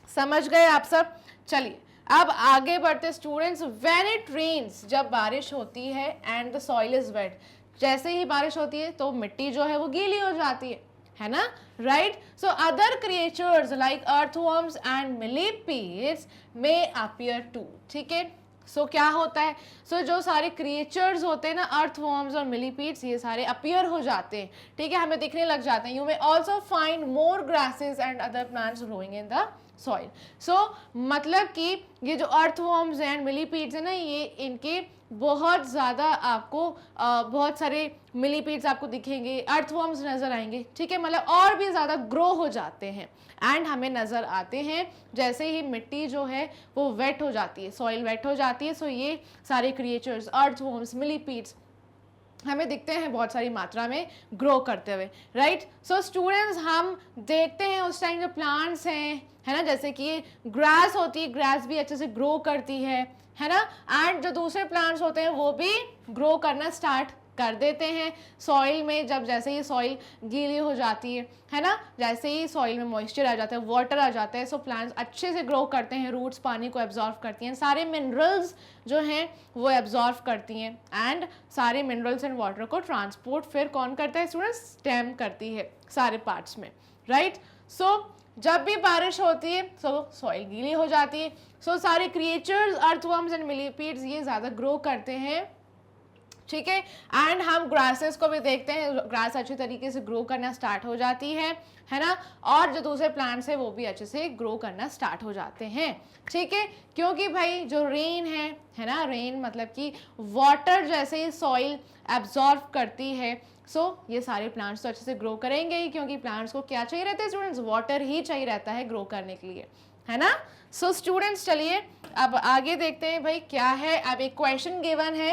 S1: समझ गए आप सब। चलिए अब आगे बढ़ते स्टूडेंट्स, व्हेन इट रेन्स, जब बारिश होती है and the soil is wet, जैसे ही बारिश होती है तो मिट्टी जो है वो गीली हो जाती है ना, right. So other creatures like earthworms and millipedes may appear to, ठीक है। सो क्या होता है, जो सारे क्रिएचर्स होते हैं ना, अर्थवर्म्स और मिलीपीड्स, ये सारे अपीयर हो जाते हैं, ठीक है, हमें दिखने लग जाते हैं। You may also find more grasses and other plants growing in the soil. मतलब कि ये जो अर्थवर्म्स एंड मिलीपीड्स है ना, ये इनके बहुत ज़्यादा आपको बहुत सारे मिलीपीड्स आपको दिखेंगे, अर्थवर्म्स नज़र आएंगे, ठीक है, मतलब और भी ज़्यादा ग्रो हो जाते हैं एंड हमें नज़र आते हैं जैसे ही मिट्टी जो है वो वेट हो जाती है, सॉइल वेट हो जाती है। ये सारे क्रिएचर्स, अर्थवर्म्स, मिलीपीड्स हमें दिखते हैं बहुत सारी मात्रा में ग्रो करते हुए, राइट। स्टूडेंट्स, हम देखते हैं उस टाइम जो प्लांट्स हैं, है ना, जैसे कि ग्रास होती है, ग्रास भी अच्छे से ग्रो करती है ना, एंड जो दूसरे प्लांट्स होते हैं वो भी ग्रो करना स्टार्ट कर देते हैं सॉइल में। जब जैसे ही सॉइल गीली हो जाती है ना, जैसे ही सॉइल में मॉइस्चर आ जाता है, वाटर आ जाता है, प्लांट्स अच्छे से ग्रो करते हैं, रूट्स पानी को एब्जॉर्व करती हैं, सारे मिनरल्स जो हैं वो एब्जॉर्व करती हैं एंड सारे मिनरल्स एंड वाटर को ट्रांसपोर्ट फिर कौन करता है स्टूडेंट्स, स्टेम करती है सारे पार्ट्स में, राइट। जब भी बारिश होती है सॉइल गीली हो जाती है, सारे क्रिएचर्स, अर्थवर्म्स एंड मिलीपीड्स ये ज़्यादा ग्रो करते हैं, ठीक है। एंड हम ग्रासेस को भी देखते हैं, ग्रास अच्छी तरीके से ग्रो करना स्टार्ट हो जाती है ना, और जो दूसरे प्लांट्स है वो भी अच्छे से ग्रो करना स्टार्ट हो जाते हैं, ठीक है। क्योंकि भाई जो रेन है ना, रेन मतलब कि वाटर जैसे ही सॉइल एब्जॉर्व करती है, ये सारे प्लांट्स तो अच्छे से ग्रो करेंगे ही, क्योंकि प्लांट्स को क्या चाहिए रहता है स्टूडेंट्स, वाटर ही चाहिए रहता है ग्रो करने के लिए, है ना। स्टूडेंट्स चलिए अब आगे देखते हैं भाई क्या है। अब एक क्वेश्चन गिवन है,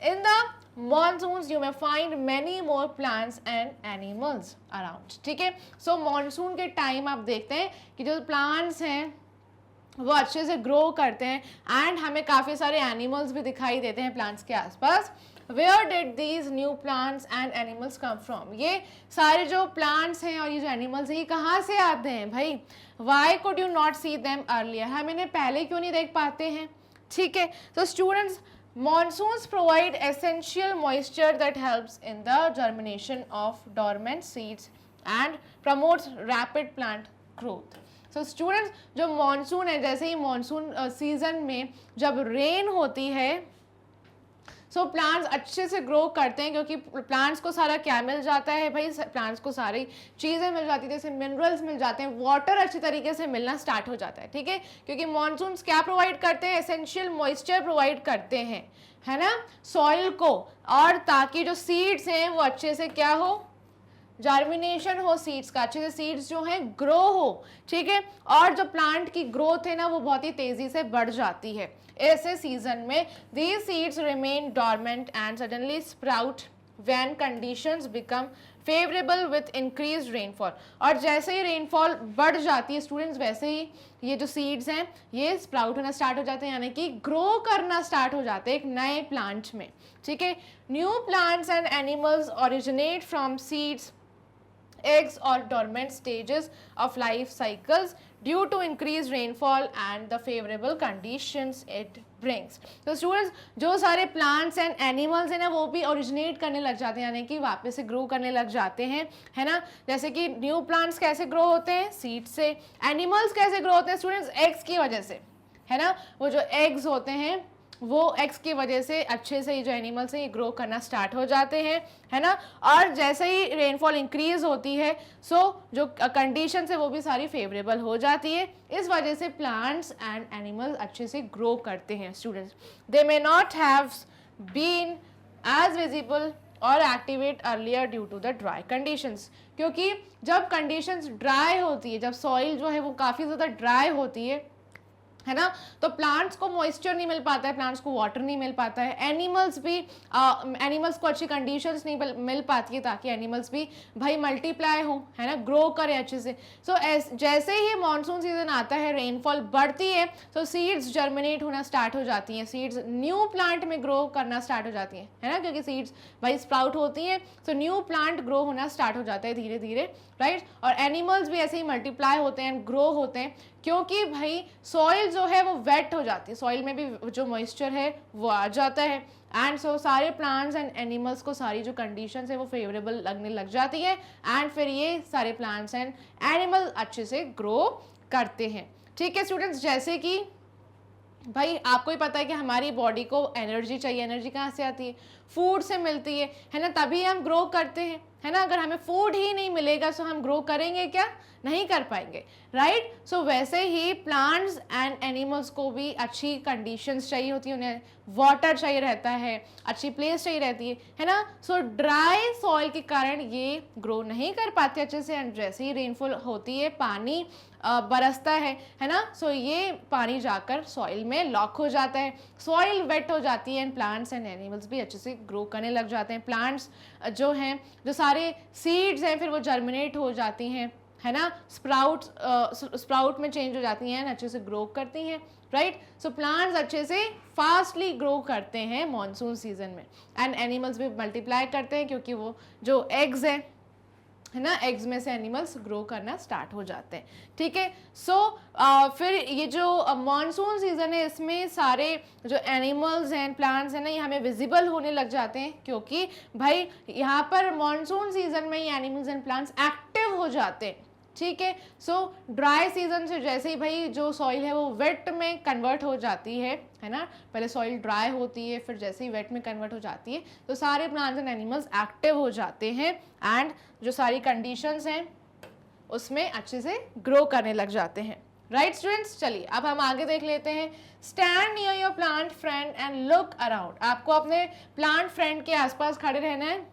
S1: in the monsoons you may find many more plants and animals around, ठीक है। मॉनसून के टाइम आप देखते हैं कि जो प्लांट्स हैं वो अच्छे से ग्रो करते हैं एंड हमें काफ़ी सारे एनिमल्स भी दिखाई देते हैं प्लांट्स के आसपास। Where did these new plants and animals come from? ये सारे जो प्लांट्स हैं और ये जो एनिमल्स हैं ये कहाँ से आते हैं भाई? Why could you not see them earlier? हम इन्हें पहले क्यों नहीं देख पाते हैं, ठीक है। Students, monsoons provide essential moisture that helps in the germination of dormant seeds and promotes rapid plant growth. Students, जो मॉनसून है, जैसे ही मॉनसून सीजन में जब रेन होती है प्लांट्स अच्छे से ग्रो करते हैं, क्योंकि प्लांट्स को सारा क्या मिल जाता है भाई, प्लांट्स को सारी चीज़ें मिल जाती है, जैसे मिनरल्स मिल जाते हैं, वाटर अच्छी तरीके से मिलना स्टार्ट हो जाता है, ठीक है। क्योंकि मॉनसून्स क्या प्रोवाइड करते हैं, एसेंशियल मॉइस्चर प्रोवाइड करते हैं, है ना, सॉइल को, और ताकि जो सीड्स हैं वो अच्छे से क्या हो, जर्मिनेशन हो सीड्स का, अच्छे से सीड्स जो हैं ग्रो हो, ठीक है। और जो प्लांट की ग्रोथ है ना वो बहुत ही तेजी से बढ़ जाती है ऐसे सीजन में। these seeds remain dormant and suddenly sprout when conditions become favorable with increased rainfall। और जैसे ही रेनफॉल बढ़ जाती है स्टूडेंट्स, वैसे ही ये जो सीड्स हैं ये स्प्राउट होना स्टार्ट हो जाते हैं, यानी कि ग्रो करना स्टार्ट हो जाते हैं एक नए प्लांट में, ठीक है। New plants and animals originate from seeds, eggs or dormant stages of life cycles due to increased rainfall and the favorable conditions it brings। Students, जो सारे प्लांट्स एंड एनिमल्स हैं ना वो भी ओरिजिनेट करने लग जाते हैं, यानी कि वापस से ग्रो करने लग जाते हैं, है ना। जैसे कि न्यू प्लांट्स कैसे ग्रो होते हैं, सीड से। एनिमल्स कैसे ग्रो होते हैं स्टूडेंट्स, एग्स की वजह से, है ना। वो जो एग्स होते हैं वो एग्स की वजह से अच्छे से ये जो एनिमल्स हैं ये ग्रो करना स्टार्ट हो जाते हैं, है ना। और जैसे ही रेनफॉल इंक्रीज होती है जो कंडीशन है वो भी सारी फेवरेबल हो जाती है, इस वजह से प्लांट्स एंड एनिमल्स अच्छे से ग्रो करते हैं students. They may not have been as visible और activate earlier due to the dry conditions, क्योंकि जब कंडीशंस ड्राई होती है, जब सॉइल जो है वो काफ़ी ज़्यादा ड्राई होती है ना, तो प्लांट्स को मॉइस्चर नहीं मिल पाता है, प्लांट्स को वाटर नहीं मिल पाता है, एनिमल्स भी एनिमल्स को अच्छी कंडीशंस नहीं मिल पाती है ताकि एनिमल्स भी भाई मल्टीप्लाई हो, है ना, ग्रो करे अच्छे से। जैसे ही मॉनसून सीजन आता है, रेनफॉल बढ़ती है, सीड्स जर्मिनेट होना स्टार्ट हो जाती हैं, सीड्स न्यू प्लांट में ग्रो करना स्टार्ट हो जाती हैं, है ना, क्योंकि सीड्स भाई स्प्राउट होती हैं, न्यू प्लांट ग्रो होना स्टार्ट हो जाता है धीरे धीरे, राइट। और एनिमल्स भी ऐसे ही मल्टीप्लाई होते हैं, ग्रो होते हैं, क्योंकि भाई सॉइल जो है वो वेट हो जाती है, सॉइल में भी जो मॉइस्चर है वो आ जाता है, एंड सो सारे प्लांट्स एंड एनिमल्स को सारी जो कंडीशंस है वो फेवरेबल लगने लग जाती है, एंड फिर ये सारे प्लांट्स एंड एनिमल अच्छे से ग्रो करते हैं। ठीक है स्टूडेंट्स, जैसे कि भाई आपको ही पता है कि हमारी बॉडी को एनर्जी चाहिए, एनर्जी कहाँ से आती है, फूड से मिलती है ना, तभी हम ग्रो करते हैं, है ना। अगर हमें फूड ही नहीं मिलेगा तो हम ग्रो करेंगे क्या, नहीं कर पाएंगे, राइट। सो वैसे ही प्लांट्स एंड एनिमल्स को भी अच्छी कंडीशंस चाहिए होती है, उन्हें वाटर चाहिए रहता है, अच्छी प्लेस चाहिए रहती है ना। सो ड्राई सॉइल के कारण ये ग्रो नहीं कर पाते अच्छे से, एंड जैसे ही रेनफॉल होती है, पानी बरसता है ना, सो ये पानी जाकर सॉइल में लॉक हो जाता है, सॉइल वेट हो जाती है, एंड प्लांट्स एंड एनिमल्स भी अच्छे से ग्रो करने लग जाते हैं। प्लांट्स जो हैं, जो सारे सीड्स हैं, फिर वो जर्मिनेट हो जाती हैं, है ना, स्प्राउट में चेंज हो जाती हैं, अच्छे से ग्रो करती हैं, राइट। सो प्लांट्स अच्छे से फास्टली ग्रो करते हैं मॉनसून सीजन में, एंड एनिमल्स भी मल्टीप्लाई करते हैं, क्योंकि वो जो एग्स है ना, एग्स में से एनिमल्स ग्रो करना स्टार्ट हो जाते हैं। ठीक है, सो फिर ये जो मॉनसून सीजन है, इसमें सारे जो एनिमल्स हैं, प्लांट्स हैं ना, ये हमें विजिबल होने लग जाते हैं, क्योंकि भाई यहाँ पर मॉनसून सीजन में ये एनिमल्स एंड प्लांट्स एक्टिव हो जाते हैं। ठीक है, सो ड्राई सीजन से जैसे ही भाई जो सॉइल है वो वेट में कन्वर्ट हो जाती है ना, पहले सॉइल ड्राई होती है, फिर जैसे ही वेट में कन्वर्ट हो जाती है तो सारे प्लांट्स एंड एनिमल्स एक्टिव हो जाते हैं, एंड जो सारी कंडीशंस हैं उसमें अच्छे से ग्रो करने लग जाते हैं, राइट स्टूडेंट्स। चलिए अब हम आगे देख लेते हैं। Stand near your plant friend and look around. आपको अपने प्लांट फ्रेंड के आसपास खड़े रहना है,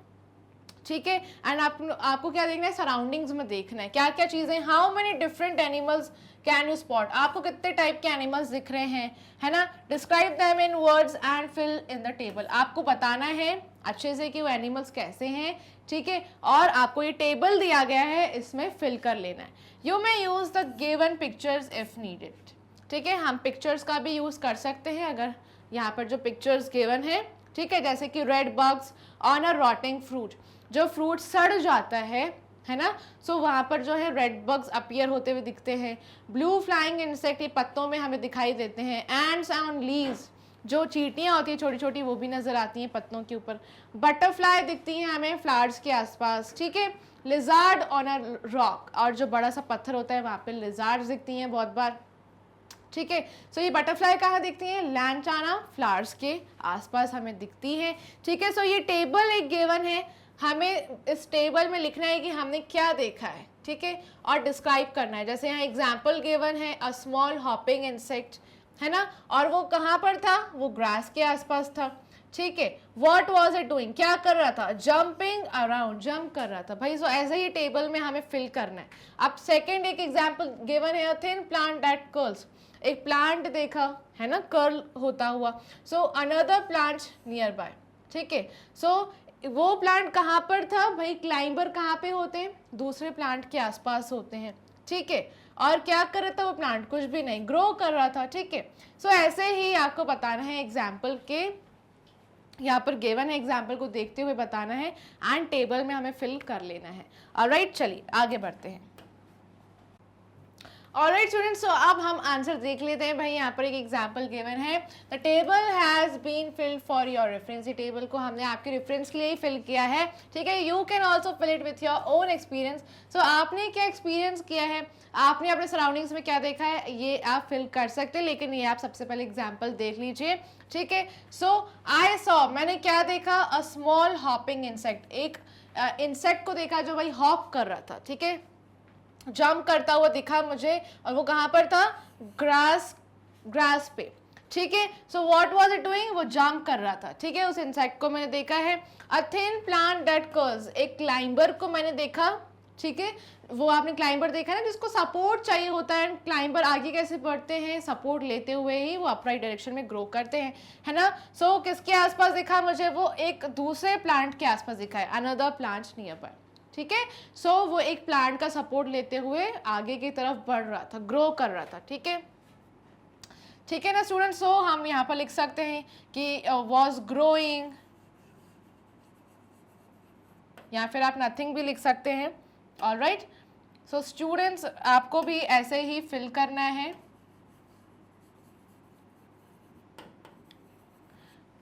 S1: ठीक है, एंड आपको क्या देखना है, सराउंडिंग्स में देखना है क्या क्या चीजें। How many different animals can you spot, आपको कितने टाइप के एनिमल्स दिख रहे हैं, है ना। Describe them in words and fill in the table. आपको बताना है अच्छे से कि वो एनिमल्स कैसे हैं, ठीक है, और आपको ये टेबल दिया गया है, इसमें फिल कर लेना है। You may use the given pictures if needed. ठीक है, हम पिक्चर्स का भी यूज कर सकते हैं अगर यहाँ पर जो पिक्चर्स गिवन है, ठीक है, जैसे कि red bugs on a rotting fruit, जो फ्रूट सड़ जाता है ना, सो वहाँ पर जो है रेड बग्स अपीयर होते हुए दिखते हैं। ब्लू फ्लाइंग इंसेक्ट, ये पत्तों में हमें दिखाई देते हैं। एंड्स ऑन लीव्स, जो चींटियाँ होती हैं छोटी छोटी, वो भी नजर आती हैं पत्तों के ऊपर। बटरफ्लाई दिखती हैं हमें फ्लावर्स के आसपास, ठीक है। लिजार्ड ऑन अ रॉक, और जो बड़ा सा पत्थर होता है वहाँ पे लिजार्ड्स दिखती हैं बहुत बार, ठीक है। सो ये बटरफ्लाई कहाँ दिखती है, लैंटाना फ्लावर्स के आसपास हमें दिखती है, ठीक है। सो ये टेबल एक गिवन है, हमें इस टेबल में लिखना है कि हमने क्या देखा है, ठीक है, और डिस्क्राइब करना है। जैसे यहाँ एग्जाम्पल गिवन है, अ स्मॉल हॉपिंग इंसेक्ट, है ना, और वो कहाँ पर था, वो ग्रास के आसपास था, ठीक है। व्हाट वाज इट डूइंग, क्या कर रहा था, जंपिंग अराउंड, जंप कर रहा था भाई। सो ऐसे ही टेबल में हमें फिल करना है। अब सेकंड एक एग्जांपल गिवन है, a thin plant that curls, एक प्लांट देखा है ना, कर्ल होता हुआ। So another plant near by, ठीक है। सो वो प्लांट कहाँ पर था भाई, क्लाइंबर कहाँ पे होते हैं, दूसरे प्लांट के आसपास होते हैं, ठीक है। और क्या कर रहा था वो प्लांट, कुछ भी नहीं, ग्रो कर रहा था, ठीक है। सो ऐसे ही आपको बताना है एग्जाम्पल के, यहाँ पर गिवन है, एग्जाम्पल को देखते हुए बताना है, एंड टेबल में हमें फिल कर लेना है। ऑलराइट, चलिए आगे बढ़ते हैं। ऑलराइट स्टूडेंट्स, सो अब हम आंसर देख लेते हैं। भाई यहाँ पर एक एग्जांपल गिवन है, the table has been filled for your reference. ये टेबल को हमने आपके रेफरेंस के लिए ही फिल किया है, ठीक है। You can also fill it with your own experience. So आपने क्या एक्सपीरियंस किया है, आपने अपने सराउंडिंग्स में क्या देखा है, ये आप फिल कर सकते हैं, लेकिन ये आप सबसे पहले एग्जाम्पल देख लीजिए, ठीक है। सो आई सॉ, मैंने क्या देखा, अ स्मॉल हॉपिंग इंसेक्ट, एक इंसेक्ट को देखा जो भाई हॉप कर रहा था, ठीक है, जंप करता हुआ दिखा मुझे, और वो कहाँ पर था, ग्रास पे, ठीक है। So what was it doing, वो जंप कर रहा था, ठीक है, उस इंसेक्ट को मैंने देखा है। A thin plant that curls, एक क्लाइंबर को मैंने देखा, ठीक है। वो आपने क्लाइंबर देखा ना, जिसको सपोर्ट चाहिए होता है, क्लाइंबर आगे कैसे बढ़ते हैं, सपोर्ट लेते हुए ही वो अपराइट डायरेक्शन में ग्रो करते हैं, है ना। सो किसके आसपास दिखा मुझे, वो एक दूसरे प्लांट के आसपास दिखा है, अनदर प्लांट नियर बाय, ठीक है। सो वो एक प्लांट का सपोर्ट लेते हुए आगे की तरफ बढ़ रहा था, ग्रो कर रहा था, ठीक है, ठीक है ना स्टूडेंट। सो हम यहाँ पर लिख सकते हैं कि वॉज ग्रोइंग, या फिर आप नथिंग भी लिख सकते हैं। ऑलराइट, सो स्टूडेंट्स आपको भी ऐसे ही फिल करना है।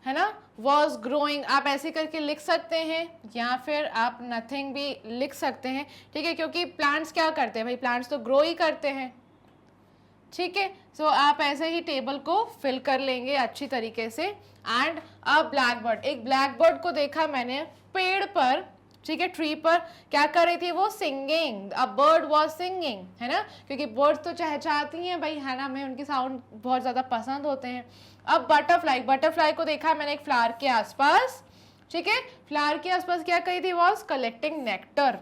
S1: है ना, वॉज ग्रोइंग, आप ऐसे करके लिख सकते हैं या फिर आप नथिंग भी लिख सकते हैं, ठीक है, क्योंकि प्लांट्स क्या करते हैं भाई, प्लांट्स तो ग्रो ही करते हैं, ठीक है। सो आप ऐसे ही टेबल को फिल कर लेंगे अच्छी तरीके से। एंड अ ब्लैक बर्ड, एक ब्लैक बर्ड को देखा मैंने पेड़ पर, ठीक है, ट्री पर, क्या कर रही थी वो, singing, a bird was singing, है ना, क्योंकि बर्ड्स तो चहचहाती हैं भाई, है ना, हमें उनके साउंड बहुत ज़्यादा पसंद होते हैं। अब बटरफ्लाई, बटरफ्लाई को देखा मैंने एक फ्लावर के आसपास, ठीक है, फ्लावर के आसपास क्या करी थी, वॉज कलेक्टिंग नेक्टर,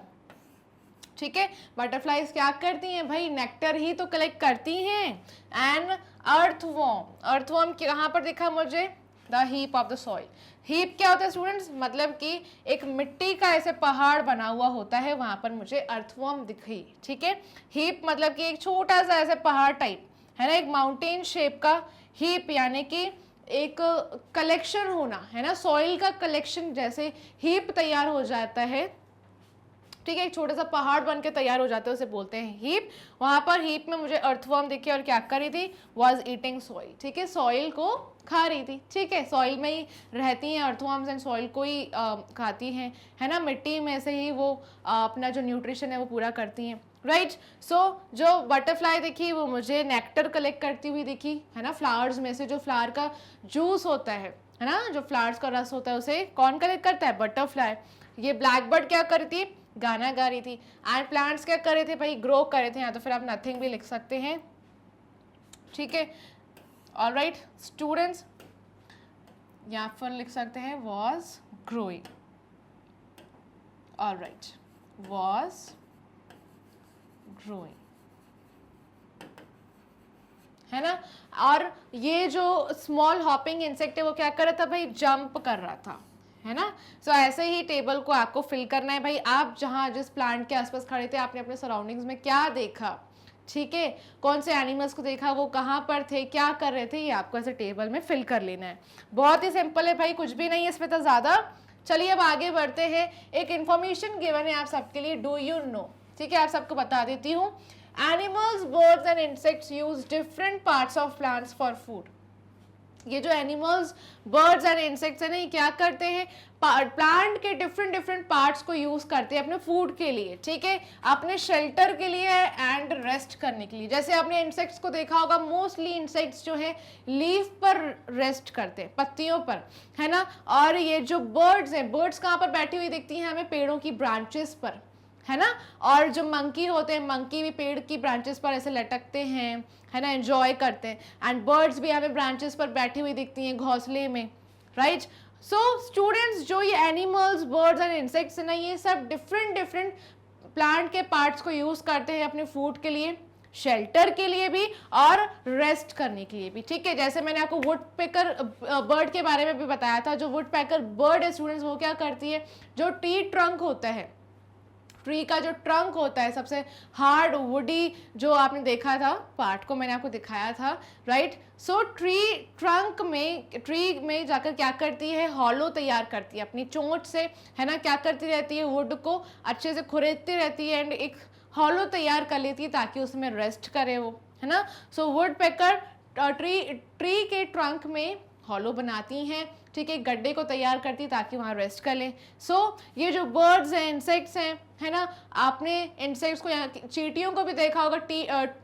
S1: ठीक है। बटरफ्लाइज क्या करती हैं भाई, नेक्टर ही तो कलेक्ट करती हैं। एंड अर्थवॉर्म, अर्थवॉर्म कहाँ पर दिखा मुझे, the heap of the soil, heap क्या होता है स्टूडेंट्स, मतलब कि एक मिट्टी का ऐसे पहाड़ बना हुआ होता है, वहां पर मुझे अर्थवॉर्म दिखी, ठीक है। हीप मतलब कि एक छोटा सा ऐसे पहाड़ टाइप, है ना, एक माउंटेन शेप का हीप, यानी कि एक कलेक्शन होना, है ना, सॉइल का कलेक्शन, जैसे हीप तैयार हो जाता है, ठीक है, एक छोटा सा पहाड़ बन के तैयार हो जाते हैं, उसे बोलते हैं हीप। वहां पर हीप में मुझे अर्थवर्म दिखे और क्या कर रही थी, वाज ईटिंग सॉइल, ठीक है, सॉइल को खा रही थी, ठीक है, सॉइल में ही रहती हैं अर्थवर्म्स एंड सॉइल को ही खाती हैं, है ना, मिट्टी में से ही वो अपना जो न्यूट्रिशन है वो पूरा करती हैं, राइट। सो जो बटरफ्लाई दिखी वो मुझे नेक्टर कलेक्ट करती हुई दिखी, है ना, फ्लावर्स में से जो फ्लावर का जूस होता है ना, जो फ्लावर्स का रस होता है उसे कौन कलेक्ट करता है, बटरफ्लाई। ये ब्लैक बर्ड क्या कर रही थी, गाना गा रही थी। एंड प्लांट्स क्या कर रहे थे भाई, ग्रो कर रहे थे, या तो फिर आप नथिंग भी लिख सकते हैं, ठीक है। ऑलराइट स्टूडेंट्स, या फिर लिख सकते हैं was growing, alright, was growing, है ना। और ये जो स्मॉल हॉपिंग इंसेक्ट है वो क्या कर रहा था भाई, जंप कर रहा था, है ना। सो ऐसे ही टेबल को आपको फिल करना है भाई, आप जहां जिस प्लांट के आसपास खड़े थे आपने अपने सराउंडिंग्स में क्या देखा, ठीक है, कौन से एनिमल्स को देखा, वो कहाँ पर थे, क्या कर रहे थे, ये आपको ऐसे टेबल में फिल कर लेना है। बहुत ही सिंपल है भाई, कुछ भी नहीं है इसमें तो ज़्यादा। चलिए अब आगे बढ़ते हैं। एक इन्फॉर्मेशन गिवन है आप सबके लिए, डू यू नो, ठीक है, आप सबको बता देती हूँ। Animals, birds and insects use different parts of plants for food. ये जो एनिमल्स, बर्ड्स एंड इंसेक्ट्स है ना, ये क्या करते हैं, प्लांट के डिफरेंट डिफरेंट पार्ट्स को यूज करते हैं अपने फूड के लिए, ठीक है, अपने शेल्टर के लिए एंड रेस्ट करने के लिए। जैसे आपने इंसेक्ट्स को देखा होगा, मोस्टली इंसेक्ट्स जो है लीफ पर रेस्ट करते हैं, पत्तियों पर, है ना। और ये जो बर्ड्स हैं, बर्ड्स कहाँ पर बैठी हुई दिखती हैं हमें, पेड़ों की ब्रांचेस पर, है ना। और जो मंकी होते हैं, मंकी भी पेड़ की ब्रांचेस पर ऐसे लटकते हैं, है ना, एंजॉय करते हैं। एंड बर्ड्स भी हमें ब्रांचेस पर बैठी हुई दिखती हैं घोंसले में, राइट। सो स्टूडेंट्स, जो ये एनिमल्स, बर्ड्स एंड इंसेक्ट्स है ना, ये सब डिफरेंट डिफरेंट प्लांट के पार्ट्स को यूज करते हैं अपने फूड के लिए, शेल्टर के लिए भी और रेस्ट करने के लिए भी, ठीक है। जैसे मैंने आपको वुड पेकर बर्ड के बारे में भी बताया था। जो वुड पेकर बर्ड है स्टूडेंट्स, वो क्या करती है, जो ट्री ट्रंक होता है, ट्री का जो ट्रंक होता है, सबसे हार्ड वुडी जो आपने देखा था पार्ट को मैंने आपको दिखाया था, राइट। सो ट्री ट्रंक में, ट्री में जाकर क्या करती है, हॉलो तैयार करती है अपनी चोंच से, है ना, क्या करती रहती है, वुड को अच्छे से खुरेदती रहती है एंड एक हॉलो तैयार कर लेती है ताकि उसमें रेस्ट करे वो, है ना। सो वुड पेकर ट्री के ट्रंक में हॉलो बनाती हैं, ठीक है, गड्ढे को तैयार करती ताकि वहाँ रेस्ट कर लें। सो ये जो बर्ड्स हैं, इंसेक्ट्स हैं, है ना, आपने इंसेक्ट्स को, यहाँ चींटियों को भी देखा होगा,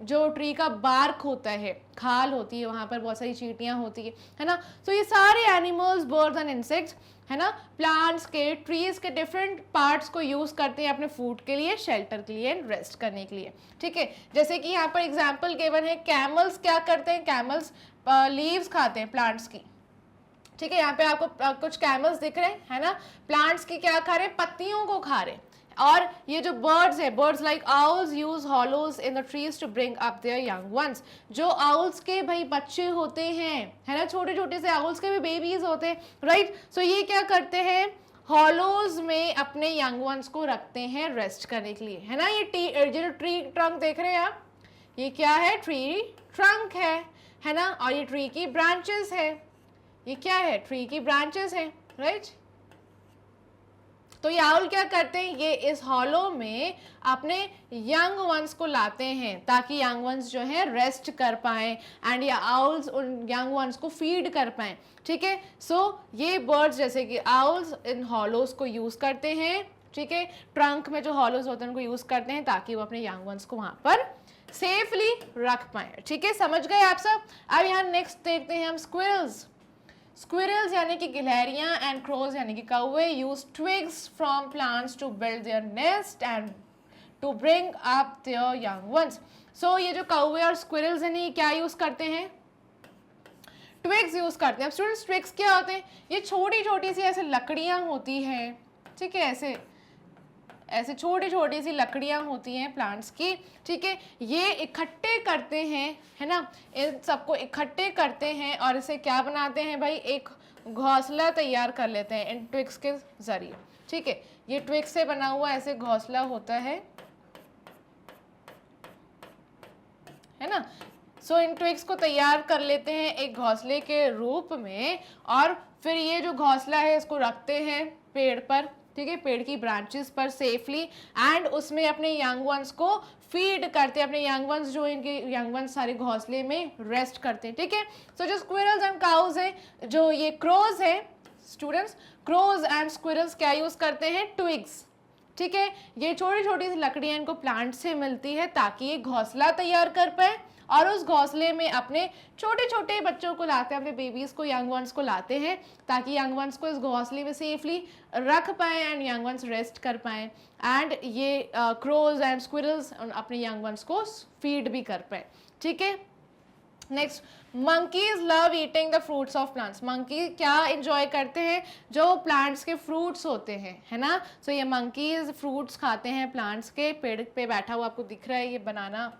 S1: जो ट्री का बार्क होता है, खाल होती है, वहाँ पर बहुत सारी चींटियाँ होती है ना। तो ये सारे एनिमल्स, बर्ड्स एंड इंसेक्ट्स, है ना, प्लांट्स के, ट्रीज के डिफरेंट पार्ट्स को यूज करते हैं अपने फूड के लिए, शेल्टर के लिए एंड रेस्ट करने के लिए, ठीक है। जैसे कि यहाँ पर एग्जाम्पल गिवन है, कैमल्स क्या करते हैं, कैमल्स लीव्स खाते हैं प्लांट्स की, ठीक है। यहाँ पे आपको कुछ कैमल्स दिख रहे हैं, है ना, प्लांट्स की क्या खा रहे हैं, पत्तियों को खा रहे हैं। और ये जो बर्ड्स है, birds like owls use hollows in the trees to bring up their young ones. जो आउल्स के भाई बच्चे होते हैं, है ना, छोटे छोटे से आउल्स के भी बेबीज होते हैं, राइट। सो ये क्या करते हैं, हॉलोज में अपने यंग वंस को रखते हैं रेस्ट करने के लिए, है ना। ये जो ट्री ट्रंक देख रहे हैं आप, ये क्या है, ट्री ट्रंक है ना। और ये ट्री की ब्रांचेस है, ये क्या है, ट्री की ब्रांचेस हैं, राइट। तो ये आउल क्या करते हैं, ये इस हॉलो में अपने यंग वंस को लाते हैं ताकि यंग वंस जो है रेस्ट कर पाएं एंड ये आउल्स उन यंग वंस को फीड कर पाएं, ठीक है। सो ये बर्ड्स जैसे कि आउल्स इन हॉलोज को यूज करते हैं, ठीक है, ट्रंक में जो हॉलोज होते हैं उनको यूज करते हैं ताकि वो अपने यंग वंस को वहां पर सेफली रख पाए, ठीक है, समझ गए आप सब। अब यहाँ नेक्स्ट देखते हैं हम स्क्विरल्स। स्क्विरल्स यानी कि गिलहरियां एंड क्रोज यानी कि कौवे use twigs from plants to build their nest and to bring up their young ones. So ये जो कौवे और स्क्विरल्स हैं ये क्या यूज करते हैं, ट्विग्स यूज करते हैं। अब स्टूडेंट्स ट्विग्स क्या होते हैं, ये छोटी छोटी सी ऐसे लकड़ियां होती हैं, ठीक है, ऐसे ऐसे छोटी छोटी सी लकड़ियां होती हैं प्लांट्स की, ठीक है, ये इकट्ठे करते हैं, है ना, इन सबको इकट्ठे करते हैं और इसे क्या बनाते हैं भाई, एक घोंसला तैयार कर लेते हैं इन ट्विग्स के जरिए, ठीक है। ये ट्विग्स से बना हुआ ऐसे घोंसला होता है ना। सो इन ट्विग्स को तैयार कर लेते हैं एक घोंसले के रूप में और फिर ये जो घोंसला है इसको रखते हैं पेड़ पर, ठीक है, पेड़ की ब्रांचेस पर सेफली एंड उसमें अपने यंग वंस को फीड करते हैं, अपने यंग वंस जो इनके यंग वंस सारे घोंसले में रेस्ट करते हैं, ठीक है। सो जो स्क्विरल्स एंड काउज है, जो ये क्रोज है स्टूडेंट्स, क्रोज एंड स्क्विरल्स क्या यूज करते हैं, ट्विग्स, ठीक है, ये छोटी छोटी सी लकड़ियां इनको प्लांट से मिलती है ताकि ये घोंसला तैयार कर पाए और उस घोंसले में अपने छोटे छोटे बच्चों को लाते हैं, अपने बेबीज को, यंग वंस को लाते हैं ताकि यंग वंस को इस घोंसले में सेफली रख पाए एंड यंग वंस रेस्ट कर पाए एंड ये क्रोज एंड स्क्विरल्स अपने यंग वंस को फीड भी कर पाए, ठीक है। Next, monkeys love eating the fruits of plants. Monkey क्या इंजॉय करते हैं, जो प्लांट्स के फ्रूट्स होते हैं, है ना। सो ये मंकीज फ्रूट्स खाते हैं प्लांट्स के, पेड़ पे बैठा हुआ आपको दिख रहा है, ये बनाना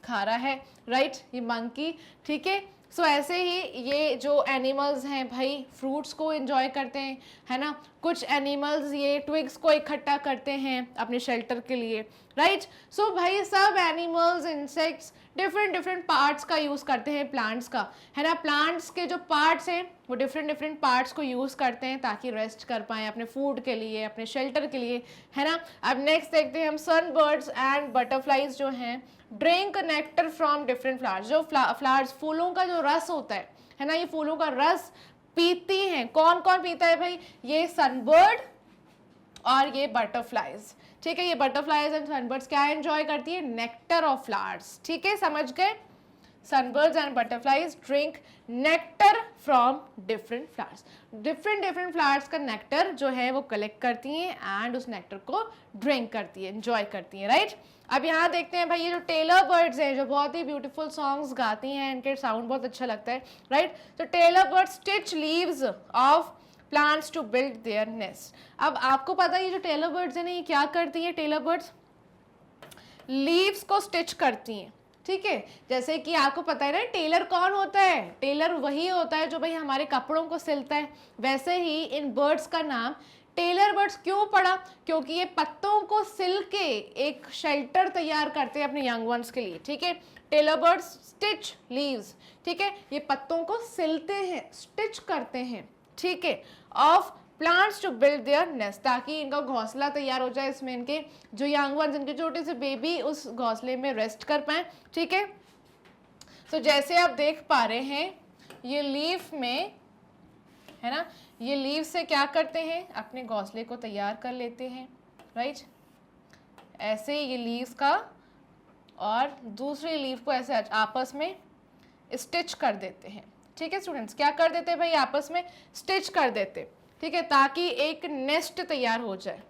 S1: खा रहा है, राइट, ये मंकी, ठीक है। सो ऐसे ही ये जो एनिमल्स हैं भाई फ्रूट्स को एंजॉय करते हैं, है ना। कुछ एनिमल्स ये ट्विग्स को इकट्ठा करते हैं अपने शेल्टर के लिए, राइट। सो भाई सब animals, insects different different parts का यूज़ करते हैं प्लांट्स का, है ना। प्लांट्स के जो पार्ट्स हैं वो डिफरेंट डिफरेंट पार्ट्स को यूज़ करते हैं ताकि रेस्ट कर पाएँ अपने फूड के लिए, अपने शेल्टर के लिए, है ना। अब नेक्स्ट देखते हैं हम सन बर्ड्स एंड बटरफ्लाइज जो हैं drink nectar from different flowers. जो फ्लावर्स, फूलों का जो रस होता है ना, ये फूलों का रस पीती हैं। कौन कौन पीता है भाई, ये सनबर्ड और ये बटरफ्लाइज, ठीक है। ये बटरफ्लाइज एंड सनबर्ड्स क्या एंजॉय करती है, नेक्टर ऑफ फ्लावर्स, ठीक है, समझ गए। Sunbirds and butterflies drink nectar from different flowers. Different different flowers का नेक्टर जो है वो कलेक्ट करती हैं एंड उस नेक्टर को ड्रिंक करती है, एंजॉय करती है, राइट। अब यहाँ देखते हैं भाई ये जो टेलर बर्ड्स हैं जो बहुत ही ब्यूटीफुल सॉन्ग्स गाती हैं, इनके साउंड बहुत अच्छा लगता है, राइट। तो tailor birds stitch leaves of plants to build their nest. अब आपको पता है ये जो टेलर बर्ड्स हैं ना, ये क्या करती हैं, टेलर बर्ड्स लीव्स को स्टिच करती हैं, ठीक है। जैसे कि आपको पता है ना टेलर कौन होता है, टेलर वही होता है जो भाई हमारे कपड़ों को सिलता है। वैसे ही इन बर्ड्स का नाम टेलर बर्ड्स क्यों पड़ा, क्योंकि ये पत्तों को सिल के एक शेल्टर तैयार करते हैं अपने यंग वंस के लिए, ठीक है। टेलर बर्ड्स स्टिच लीव्स, ठीक है, ये पत्तों को सिलते हैं, स्टिच करते हैं, ठीक है, of plants to build their nest, ताकि इनका घोंसला तैयार हो जाए, इसमें इनके जो यंग वंस, इनके छोटे से बेबी उस घोंसले में रेस्ट कर पाए, ठीक है। तो जैसे आप देख पा रहे हैं ये लीफ में, है ना, ये लीव से क्या करते हैं, अपने घोंसले को तैयार कर लेते हैं, राइट। ऐसे ये लीव्स का और दूसरी लीव को ऐसे आपस में स्टिच कर देते हैं, ठीक है स्टूडेंट्स। क्या कर देते हैं भाई, आपस में स्टिच कर देते, ठीक है, ताकि एक नेस्ट तैयार हो जाए।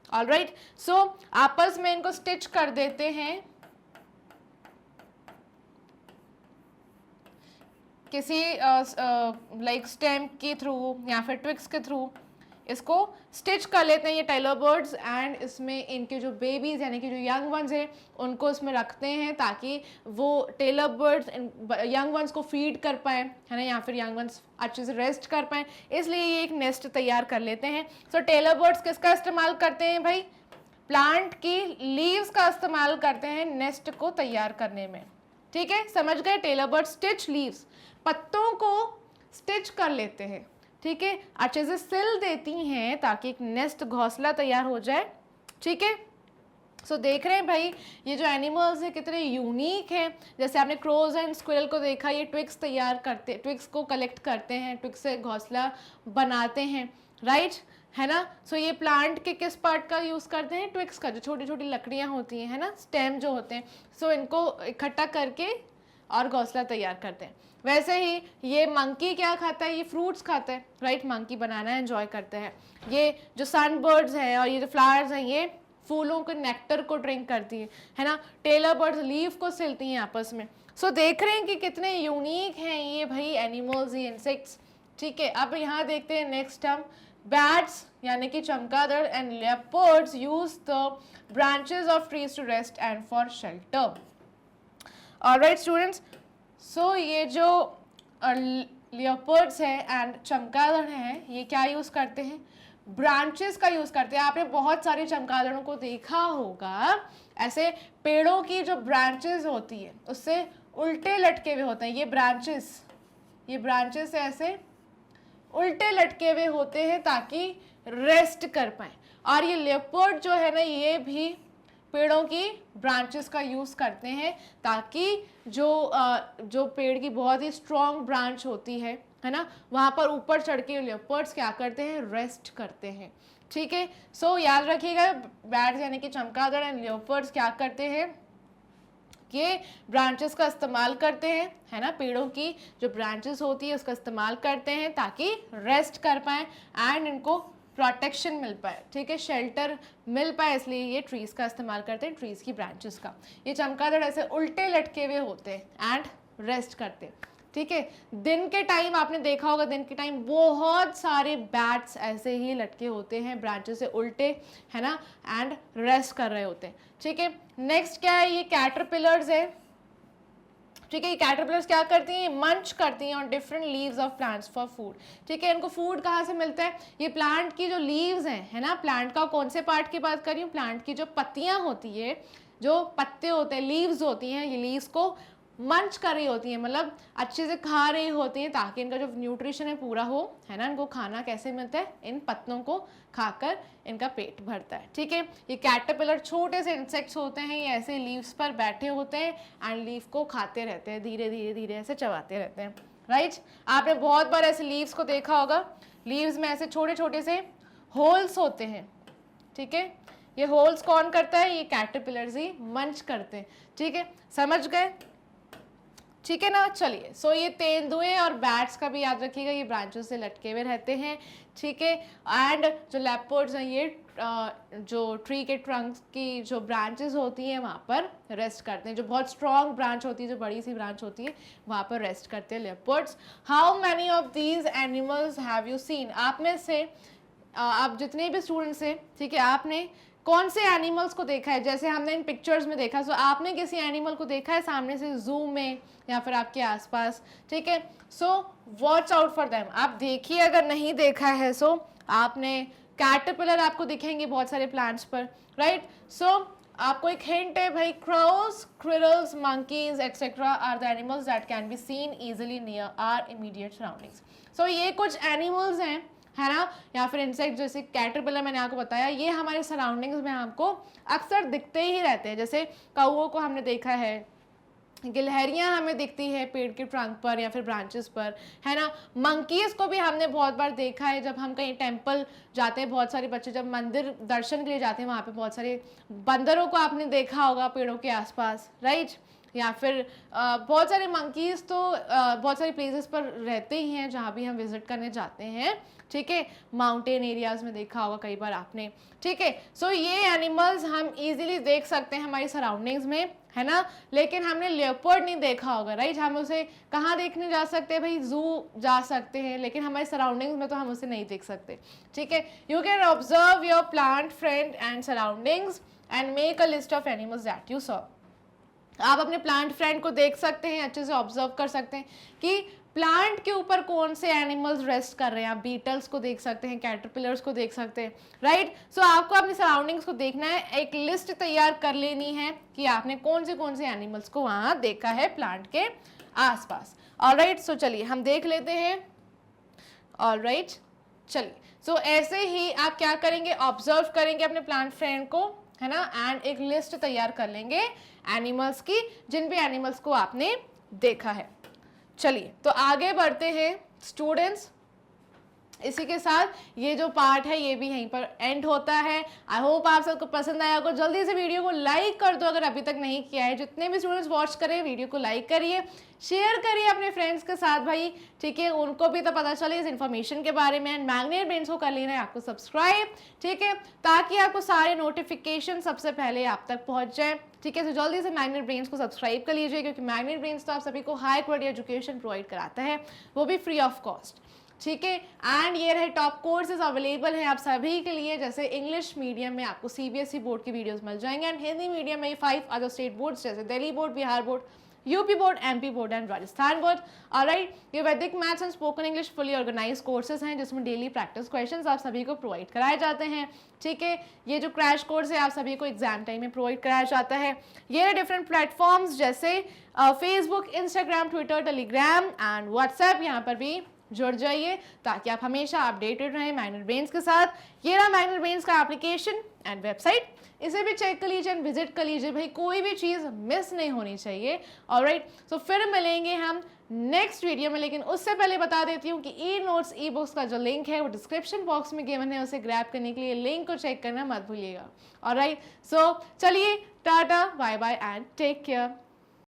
S1: ऑलराइट, सो आपस में इनको स्टिच कर देते हैं किसी लाइक स्टेम के थ्रू या फिर ट्विक्स के थ्रू इसको स्टिच कर लेते हैं ये टेलर बर्ड्स एंड इसमें इनके जो बेबीज यानी कि जो यंग वंस हैं उनको इसमें रखते हैं ताकि वो टेलर बर्ड्स यंग वंस को फीड कर पाएँ, है ना, या फिर यंग वंस अच्छे से रेस्ट कर पाएँ, इसलिए ये एक नेस्ट तैयार कर लेते हैं। सो टेलर बर्ड्स किसका इस्तेमाल करते हैं भाई, प्लांट की लीव्स का इस्तेमाल करते हैं नेस्ट को तैयार करने में, ठीक है, समझ गए। टेलर बर्ड स्टिच लीव्स, पत्तों को स्टिच कर लेते हैं, ठीक है, अच्छे से सिल देती हैं ताकि एक नेस्ट घोंसला तैयार हो जाए। ठीक है, सो देख रहे हैं भाई ये जो एनिमल्स हैं कितने यूनिक हैं। जैसे आपने क्रोज एंड स्क्विरल को देखा, ये ट्विक्स तैयार करते, ट्विक्स को कलेक्ट करते हैं, ट्विक्स से घोंसला बनाते हैं, राइट, है ना। सो ये प्लांट के किस पार्ट का यूज़ करते हैं, ट्विक्स का, जो छोटी छोटी लकड़ियाँ होती हैं, है ना, स्टेम जो होते हैं, सो इनको इकट्ठा करके और घोंसला तैयार करते हैं। वैसे ही ये मंकी क्या खाता है, ये फ्रूट्स खाता है, राइट, मंकी बनाना एंजॉय करते हैं। ये जो सनबर्ड्स हैं और ये जो फ्लावर्स हैं ये फूलों के नेक्टर को ड्रिंक करती है ना। टेलर बर्ड्स लीफ को सिलती हैं आपस में। सो देख रहे हैं कि कितने यूनिक हैं ये भाई एनिमल्स, ये इंसेक्ट्स। ठीक है, अब यहाँ देखते हैं नेक्स्ट टर्म, बैट्स यानी कि चमगादड़ and leopards use the branches of trees to rest and for shelter. Alright students, so ये जो लेपर्ड्स है एंड चमगादड़ हैं ये क्या यूज करते हैं, ब्रांचेस का यूज करते हैं। आपने बहुत सारे चमगादड़ों को देखा होगा, ऐसे पेड़ों की जो ब्रांचेस होती है उससे उल्टे लटके हुए होते हैं। ये ब्रांचेस ऐसे उल्टे लटके हुए होते हैं ताकि रेस्ट कर पाए। और ये लेपर्ड जो है ना ये भी पेड़ों की ब्रांचेस का यूज़ करते हैं ताकि जो पेड़ की बहुत ही स्ट्रॉन्ग ब्रांच होती है ना, वहाँ पर ऊपर चढ़ के लेपर्ड्स क्या करते हैं, रेस्ट करते हैं। ठीक है, सो याद रखिएगा, बैट्स यानी कि चमगादड़ एंड लेपर्ड्स क्या करते हैं, ये ब्रांचेस का इस्तेमाल करते हैं, है ना, पेड़ों की जो ब्रांचेस होती है उसका इस्तेमाल करते हैं ताकि रेस्ट कर पाएँ एंड इनको प्रोटेक्शन मिल पाए। ठीक है, शेल्टर मिल पाए, इसलिए ये ट्रीज़ का इस्तेमाल करते हैं, ट्रीज़ की ब्रांचेस का। ये चमगादड़ ऐसे उल्टे लटके हुए होते हैं एंड रेस्ट करते हैं। ठीक है, दिन के टाइम आपने देखा होगा, दिन के टाइम बहुत सारे बैट्स ऐसे ही लटके होते हैं ब्रांचेस से उल्टे, है ना, एंड रेस्ट कर रहे होते हैं। ठीक है, नेक्स्ट क्या है, ये कैटरपिलर्स है। ठीक है, ये कैटरपिलर्स क्या करती हैं, मंच करती हैं on different leaves of plants for food. ठीक है, इनको फूड कहाँ से मिलता है, ये प्लांट की जो लीव्स हैं, है ना, प्लांट का कौन से पार्ट की बात कर रही हूँ, प्लांट की जो पत्तियाँ होती है, जो पत्ते होते हैं, लीव्स होती हैं, ये लीव्स को मंच कर रही होती हैं, मतलब अच्छे से खा रही होती हैं ताकि इनका जो न्यूट्रिशन है पूरा हो, है ना। इनको खाना कैसे मिलता है, इन पत्तों को खाकर इनका पेट भरता है। ठीक है, ये कैटरपिलर छोटे से इंसेक्ट्स होते हैं, ये ऐसे लीव्स पर बैठे होते हैं एंड लीव को खाते रहते हैं, धीरे धीरे धीरे ऐसे चबाते रहते हैं, राइट। आपने बहुत बार ऐसे लीव्स को देखा होगा, लीव्स में ऐसे छोटे छोटे से होल्स होते हैं। ठीक है, ये होल्स कौन करता है, ये कैटरपिलर्स ही मंच करते हैं। ठीक है, समझ गए, ठीक है ना। चलिए, सो ये तेंदुए और बैट्स का भी याद रखिएगा, ये ब्रांचेस से लटके हुए रहते हैं। ठीक है, एंड जो लेपर्ड्स हैं ये जो ट्री के ट्रंक्स की जो ब्रांचेस होती हैं वहाँ पर रेस्ट करते हैं, जो बहुत स्ट्रॉन्ग ब्रांच होती है, जो बड़ी सी ब्रांच होती है वहाँ पर रेस्ट करते हैं leopards. How many of these animals have you seen, आप में से आप जितने भी स्टूडेंट्स हैं, ठीक है, आपने कौन से एनिमल्स को देखा है, जैसे हमने इन पिक्चर्स में देखा, सो आपने किसी एनिमल को देखा है सामने से जू में या फिर आपके आसपास। ठीक है, so watch out for them, आप देखिए, अगर नहीं देखा है सो आपने कैटरपिलर आपको दिखेंगे बहुत सारे प्लांट्स पर, राइट। सो आपको एक हिंट है भाई, crows, squirrels, monkeys etcetera are the animals that can be seen easily near or immediate surroundings. So ये कुछ एनिमल्स हैं, है ना, या फिर इंसेक्ट, जैसे कैटरपिलर मैंने आपको बताया, ये हमारे सराउंडिंग्स में हमको अक्सर दिखते ही रहते हैं। जैसे कौओं को हमने देखा है, गिलहरियाँ हमें दिखती है पेड़ के ट्रंक पर या फिर ब्रांचेस पर, है ना। मंकीज़ को भी हमने बहुत बार देखा है, जब हम कहीं टेंपल जाते हैं, बहुत सारे बच्चे जब मंदिर दर्शन के लिए जाते हैं, वहाँ पे बहुत सारे बंदरों को आपने देखा होगा पेड़ों के आसपास, राइट। या फिर बहुत सारे मंकीज़ तो बहुत सारी प्लेसेस पर रहते ही हैं जहाँ भी हम विजिट करने जाते हैं। ठीक है, माउंटेन एरियाज़ में देखा होगा कई बार आपने। ठीक है, सो ये एनिमल्स हम इजीली देख सकते हैं हमारी सराउंडिंग्स में, है ना, लेकिन हमने लेपर्ड नहीं देखा होगा, राइट। हम उसे कहाँ देखने जा सकते हैं भाई, जू जा सकते हैं, लेकिन हमारे सराउंडिंग्स में तो हम उसे नहीं देख सकते। ठीक है, you can observe your plant friend and surroundings and make a list of animals that you saw. आप अपने प्लांट फ्रेंड को देख सकते हैं, अच्छे से ऑब्जर्व कर सकते हैं कि प्लांट के ऊपर कौन से एनिमल्स रेस्ट कर रहे हैं। आप बीटल्स को देख सकते हैं, कैटरपिलर्स को देख सकते हैं, राइट। सो आपको अपनी सराउंडिंग्स को देखना है, एक लिस्ट तैयार कर लेनी है कि आपने कौन से एनिमल्स को वहाँ देखा है प्लांट के आसपास। ऑलराइट, सो चलिए हम देख लेते हैं ऑलराइट, चलिए। सो ऐसे ही आप क्या करेंगे, ऑब्जर्व करेंगे अपने प्लांट फ्रेंड को, है ना, एंड एक लिस्ट तैयार कर लेंगे एनिमल्स की, जिन भी एनिमल्स को आपने देखा है। चलिए तो आगे बढ़ते हैं स्टूडेंट्स। इसी के साथ ये जो पार्ट है ये भी यहीं पर एंड होता है। आई होप आप सबको पसंद आया होगा। जल्दी से वीडियो को लाइक कर दो अगर अभी तक नहीं किया है। जितने भी स्टूडेंट्स वॉच करें वीडियो को लाइक करिए, शेयर करिए अपने फ्रेंड्स के साथ भाई, ठीक है, उनको भी तो पता चले इस इन्फॉर्मेशन के बारे में। एंड मैग्नेट ब्रेन्स को कर लेना है आपको सब्सक्राइब, ठीक है, ताकि आपको सारे नोटिफिकेशन सबसे पहले आप तक पहुंच जाए, ठीक है। तो जल्दी से मैग्नेट ब्रेन्स को सब्सक्राइब कर लीजिए, क्योंकि मैग्नेट ब्रेन्स तो आप सभी को हाई क्वालिटी एजुकेशन प्रोवाइड कराता है, वो भी फ्री ऑफ कॉस्ट, ठीक है। एंड ये रहे टॉप कोर्सेज अवेलेबल हैं आप सभी के लिए। जैसे इंग्लिश मीडियम में आपको सीबीएसई बोर्ड की वीडियोस मिल जाएंगे, एंड हिंदी मीडियम में 5 अदर स्टेट बोर्ड्स जैसे Delhi board, Bihar board, UP board, MP board and Rajasthan board. Alright, ये Vedic maths and spoken English fully organise courses हैं, जिसमें डेली प्रैक्टिस क्वेश्चंस आप सभी को प्रोवाइड कराए जाते हैं, ठीक है। ये जो क्रैश कोर्स है आप सभी को एग्जाम टाइम में प्रोवाइड कराया जाता है। ये डिफरेंट प्लेटफॉर्म्स जैसे Facebook, Instagram, Twitter, Telegram and WhatsApp, यहाँ पर भी जुड़ जाइए ताकि आप हमेशा अपडेटेड रहें मैग्नेट ब्रेन्स के साथ। ये रहा मैग्नेट ब्रेन्स का एप्लीकेशन एंड वेबसाइट, इसे भी चेक कर लीजिए एंड विजिट कर लीजिए भाई, कोई भी चीज़ मिस नहीं होनी चाहिए। ऑलराइट, सो फिर मिलेंगे हम नेक्स्ट वीडियो में, लेकिन उससे पहले बता देती हूँ कि ई नोट्स ई बुक्स का जो लिंक है वो डिस्क्रिप्शन बॉक्स में गिवन है, उसे ग्रैब करने के लिए लिंक को चेक करना मत भूलिएगा। ऑलराइट, सो चलिए, टाटा, bye bye and take care.